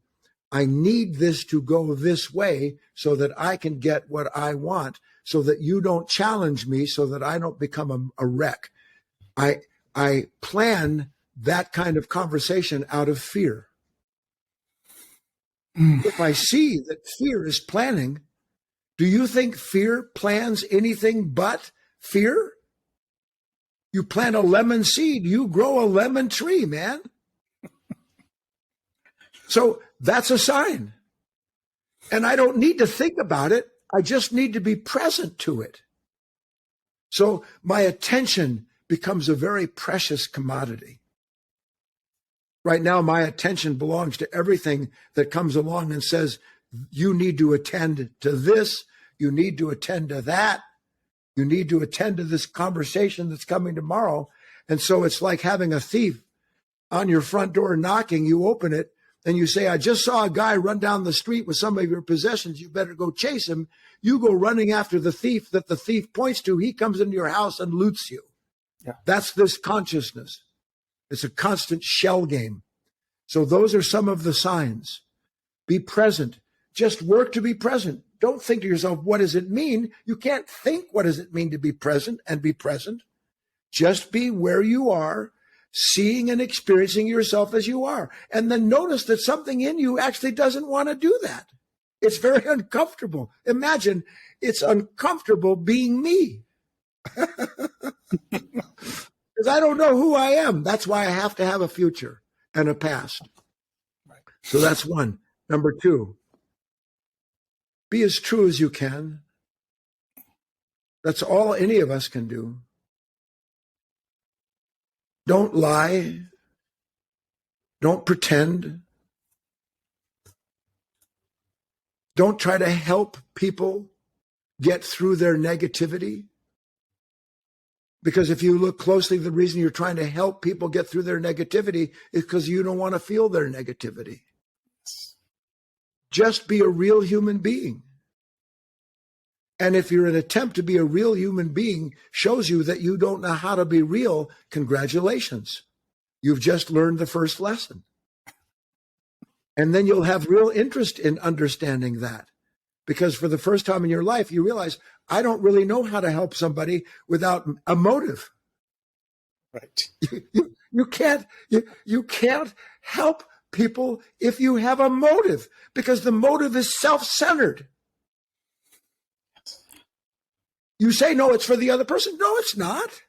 I need this to go this way so that I can get what I want, so that you don't challenge me, so that I don't become a wreck. I plan that kind of conversation out of fear. If I see that fear is planning, do you think fear plans anything but fear? You plant a lemon seed, you grow a lemon tree, man. So that's a sign. And I don't need to think about it. I just need to be present to it. So my attention becomes a very precious commodity. Right now, my attention belongs to everything that comes along and says, you need to attend to this. You need to attend to that. You need to attend to this conversation that's coming tomorrow. And so it's like having a thief on your front door knocking. You open it and you say, I just saw a guy run down the street with some of your possessions. You better go chase him. You go running after the thief that the thief points to. He comes into your house and loots you. Yeah. That's this consciousness. It's a constant shell game. So those are some of the signs. Be present. Just work to be present. Don't think to yourself, what does it mean? You can't think, what does it mean to be present and be present? Just be where you are, seeing and experiencing yourself as you are. And then notice that something in you actually doesn't want to do that. It's very uncomfortable. Imagine it's uncomfortable being me. Because I don't know who I am. That's why I have to have a future and a past. Right. So that's one. Number two, be as true as you can. That's all any of us can do. Don't lie. Don't pretend. Don't try to help people get through their negativity. Because if you look closely, the reason you're trying to help people get through their negativity is because you don't want to feel their negativity. Just be a real human being. And if you're an attempt to be a real human being shows you that you don't know how to be real, congratulations. You've just learned the first lesson. And then you'll have real interest in understanding that. Because for the first time in your life, you realize, I don't really know how to help somebody without a motive. Right. You can't help people if you have a motive, because the motive is self-centered. You say, no, it's for the other person. No, it's not.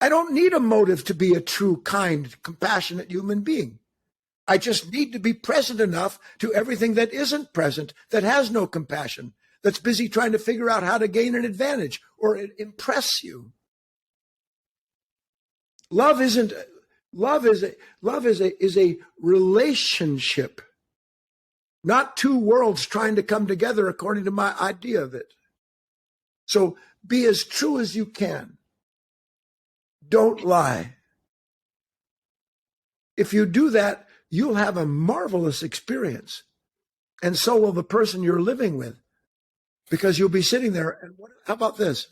I don't need a motive to be a true, kind, compassionate human being. I just need to be present enough to everything that isn't present, that has no compassion, that's busy trying to figure out how to gain an advantage or impress you. Love is a relationship, not two worlds trying to come together according to my idea of it. So be as true as you can. Don't lie. If you do that, you'll have a marvelous experience. And so will the person you're living with, because you'll be sitting there. And how about this?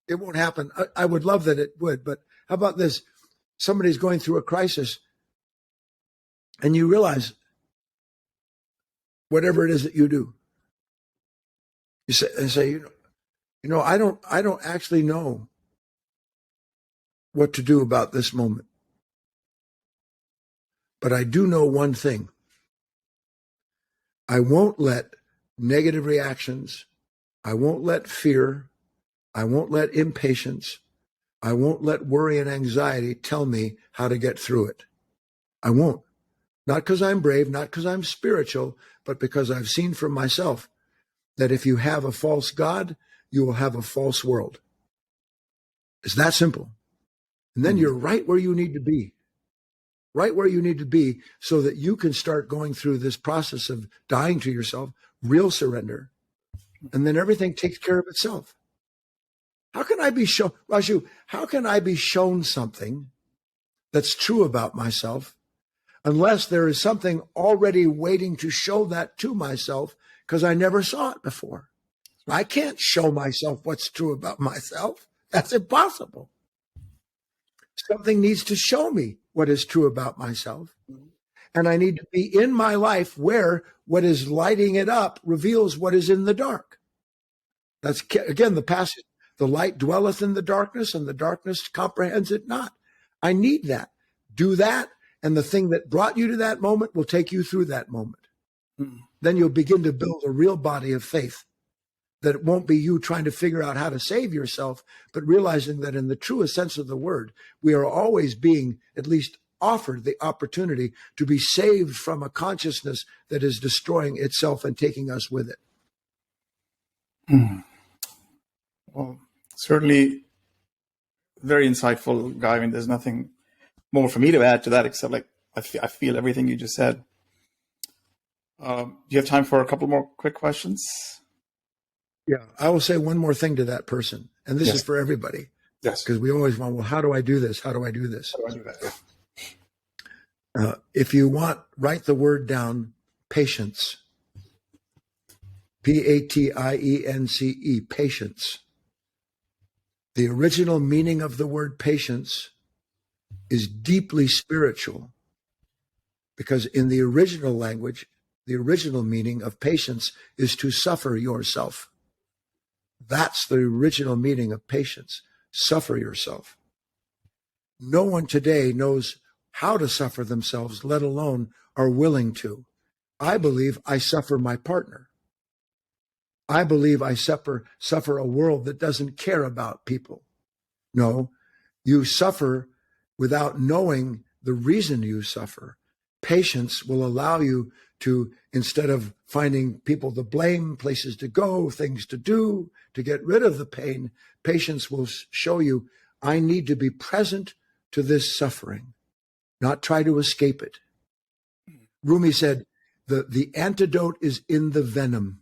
It won't happen. I would love that it would, but how about this? Somebody's going through a crisis and you realize whatever it is that you do, you say, I don't actually know what to do about this moment. But I do know one thing. I won't let negative reactions, I won't let fear, I won't let impatience, I won't let worry and anxiety tell me how to get through it. I won't. Not because I'm brave, not because I'm spiritual, but because I've seen for myself that if you have a false God, you will have a false world. It's that simple. And then you're right where you need to be. Right where you need to be so that you can start going through this process of dying to yourself, real surrender, and then everything takes care of itself. How can I be shown, Raju, how can I be shown something that's true about myself unless there is something already waiting to show that to myself because I never saw it before? I can't show myself what's true about myself. That's impossible. Something needs to show me what is true about myself. And I need to be in my life where what is lighting it up reveals what is in the dark. That's, again, the passage. The light dwelleth in the darkness, and the darkness comprehends it not. I need that. Do that, and the thing that brought you to that moment will take you through that moment. Then you'll begin to build a real body of faith. That it won't be you trying to figure out how to save yourself, but realizing that in the truest sense of the word, we are always being at least offered the opportunity to be saved from a consciousness that is destroying itself and taking us with it. Well, certainly very insightful, Guy. I mean, there's nothing more for me to add to that except like I feel everything you just said. Do you have time for a couple more quick questions? Yeah, I will say one more thing to that person, and this is for everybody. Yes. Because we always want, well, how do I do this? How do I do this? How do I do that? Yeah. If you want, write the word down, patience. Patience, patience. The original meaning of the word patience is deeply spiritual, because in the original language, the original meaning of patience is to suffer yourself. That's the original meaning of patience. Suffer yourself. No one today knows how to suffer themselves, let alone are willing to. I believe I suffer my partner. I believe I suffer a world that doesn't care about people. No, you suffer without knowing the reason you suffer. Patience will allow you to, instead of finding people to blame, places to go, things to do, to get rid of the pain, patience will show you, I need to be present to this suffering, not try to escape it. Rumi said, the antidote is in the venom.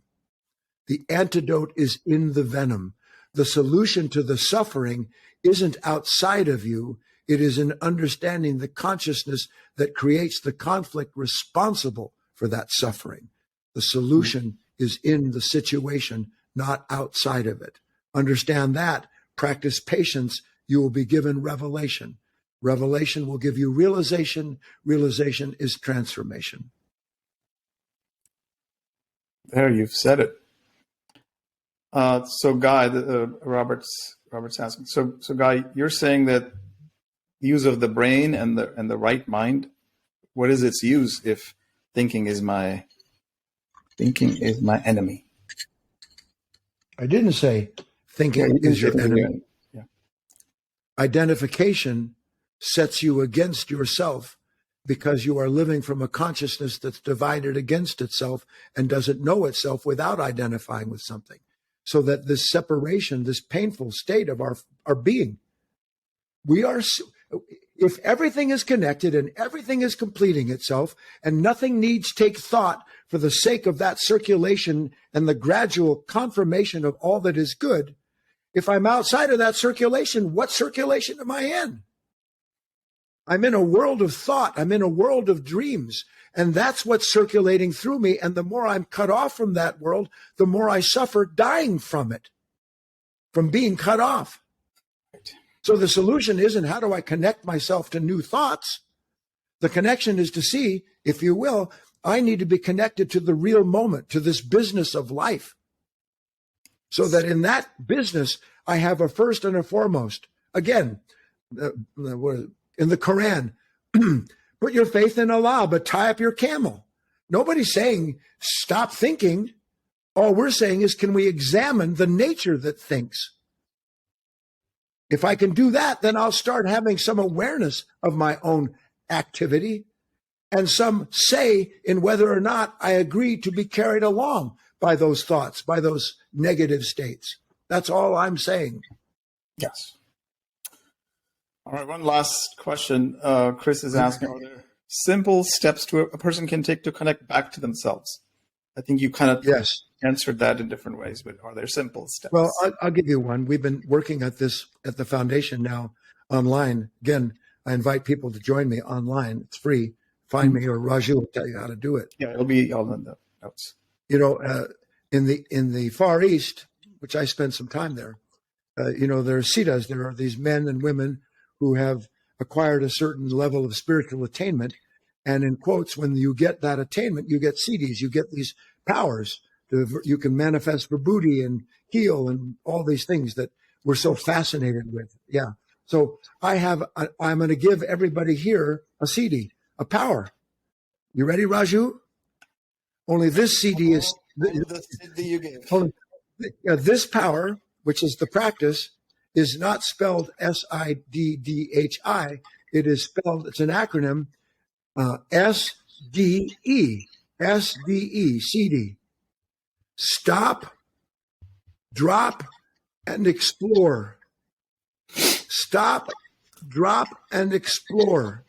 The antidote is in the venom. The solution to the suffering isn't outside of you. It is in understanding the consciousness that creates the conflict responsible for that suffering. The solution is in the situation, not outside of it. Understand that. Practice patience. You will be given revelation. Revelation will give you realization. Realization is transformation. There, you've said it. So, Guy, Robert's asking. So, Guy, you're saying that use of the brain and the right mind. What is its use if thinking is my enemy? I didn't say thinking is your enemy. Yeah. Identification sets you against yourself because you are living from a consciousness that's divided against itself and doesn't know itself without identifying with something. So that this separation, this painful state of our being, if everything is connected and everything is completing itself and nothing needs take thought for the sake of that circulation and the gradual confirmation of all that is good, if I'm outside of that circulation, what circulation am I in? I'm in a world of thought. I'm in a world of dreams. And that's what's circulating through me. And the more I'm cut off from that world, the more I suffer dying from it, from being cut off. So the solution isn't how do I connect myself to new thoughts? The connection is to see, if you will, I need to be connected to the real moment, to this business of life. So that in that business, I have a first and a foremost. Again, in the Quran, put your faith in Allah, but tie up your camel. Nobody's saying stop thinking. All we're saying is, can we examine the nature that thinks? If I can do that, then I'll start having some awareness of my own activity and some say in whether or not I agree to be carried along by those thoughts, by those negative states. That's all I'm saying. Yes. All right, one last question. Chris is asking, are there simple steps a person can take to connect back to themselves? I think you kind of answered that in different ways, but are there simple steps? Well, I'll give you one. We've been working at this at the foundation now online. Again, I invite people to join me online. It's free. Find me, or Raju will tell you how to do it. Yeah, it'll be all in the notes. You know, in the Far East, which I spent some time there, you know, there are siddhas. There are these men and women who have acquired a certain level of spiritual attainment. And in quotes, when you get that attainment, you get siddhis, you get these powers. You can manifest vibhuti and heal and all these things that we're so fascinated with. Yeah. So I'm going to give everybody here a siddhi, a power. You ready, Raju? Only this siddhi is the siddhi you gave. This power, which is the practice, is not spelled SIDDHI. It is spelled, it's an acronym, SDE, SDE. Stop, drop, and explore. Stop, drop, and explore.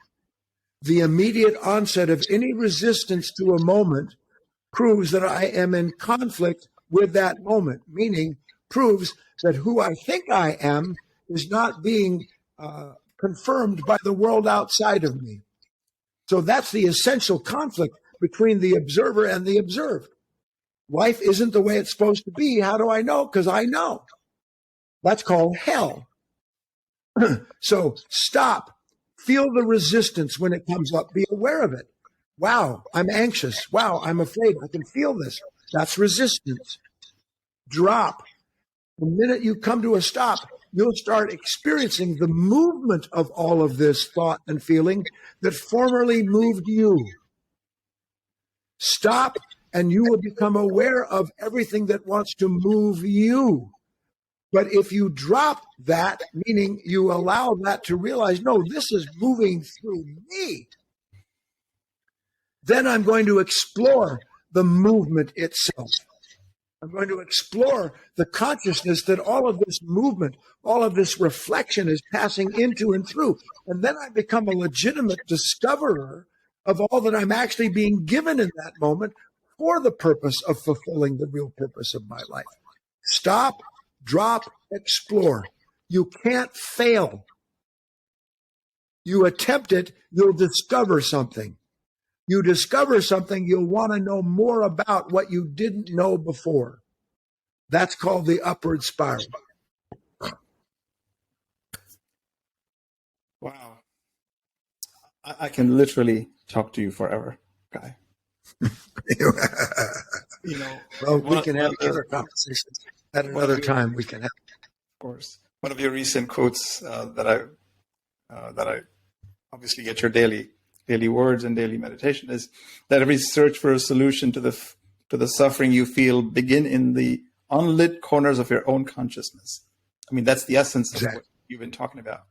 The immediate onset of any resistance to a moment proves that I am in conflict with that moment, meaning proves that who I think I am is not being confirmed by the world outside of me. So that's the essential conflict between the observer and the observed. Life isn't the way it's supposed to be. How do I know? Because I know. That's called hell. So stop. Feel the resistance when it comes up. Be aware of it. Wow, I'm anxious. Wow, I'm afraid. I can feel this. That's resistance. Drop. The minute you come to a stop, you'll start experiencing the movement of all of this thought and feeling that formerly moved you. Stop, and you will become aware of everything that wants to move you. But if you drop that, meaning you allow that to realize, no, this is moving through me, then I'm going to explore the movement itself. I'm going to explore the consciousness that all of this movement, all of this reflection is passing into and through. And then I become a legitimate discoverer of all that I'm actually being given in that moment for the purpose of fulfilling the real purpose of my life. Stop, drop, explore. You can't fail. You attempt it, you'll discover something. You discover something, you'll want to know more about what you didn't know before. That's called the upward spiral. Wow. I can literally talk to you forever, Guy. You know, well, we can have other conversations at another time. We can have, of course. One of your recent quotes that I obviously get your daily words and daily meditation is that every search for a solution to the suffering you feel begin in the unlit corners of your own consciousness. I mean, that's the essence of what you've been talking about.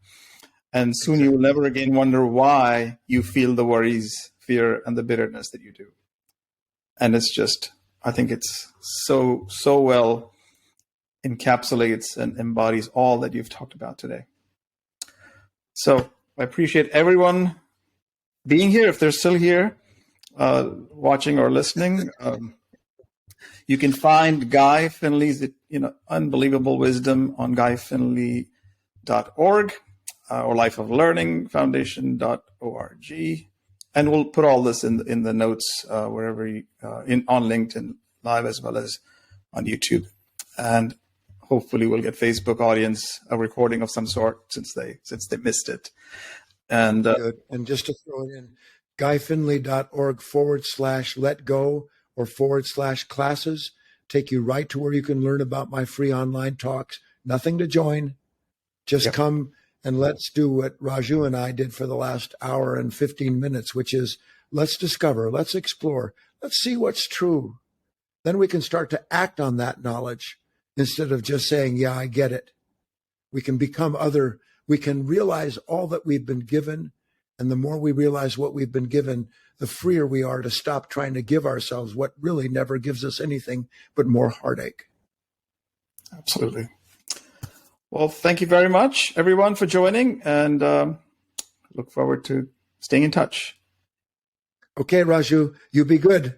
And soon you will never again wonder why you feel the worries, fear, and the bitterness that you do. And it's just, I think it's so well encapsulates and embodies all that you've talked about today. So I appreciate everyone being here. If they're still here, watching or listening, you can find Guy Finley's unbelievable wisdom on guyfinley.org or lifeoflearningfoundation.org. And we'll put all this in the notes wherever on LinkedIn Live as well as on YouTube. And hopefully we'll get Facebook audience a recording of some sort since they missed it. And just to throw it in, guyfinley.org /let go or /classes. take you right to where you can learn about my free online talks. Nothing to join. Just come and let's do what Raju and I did for the last hour and 15 minutes, which is let's discover, let's explore, let's see what's true. Then we can start to act on that knowledge instead of just saying, yeah, I get it. We can become other. We can realize all that we've been given. And the more we realize what we've been given, the freer we are to stop trying to give ourselves what really never gives us anything but more heartache. Absolutely. Well, thank you very much, everyone, for joining, and look forward to staying in touch. Okay, Raju, you be good.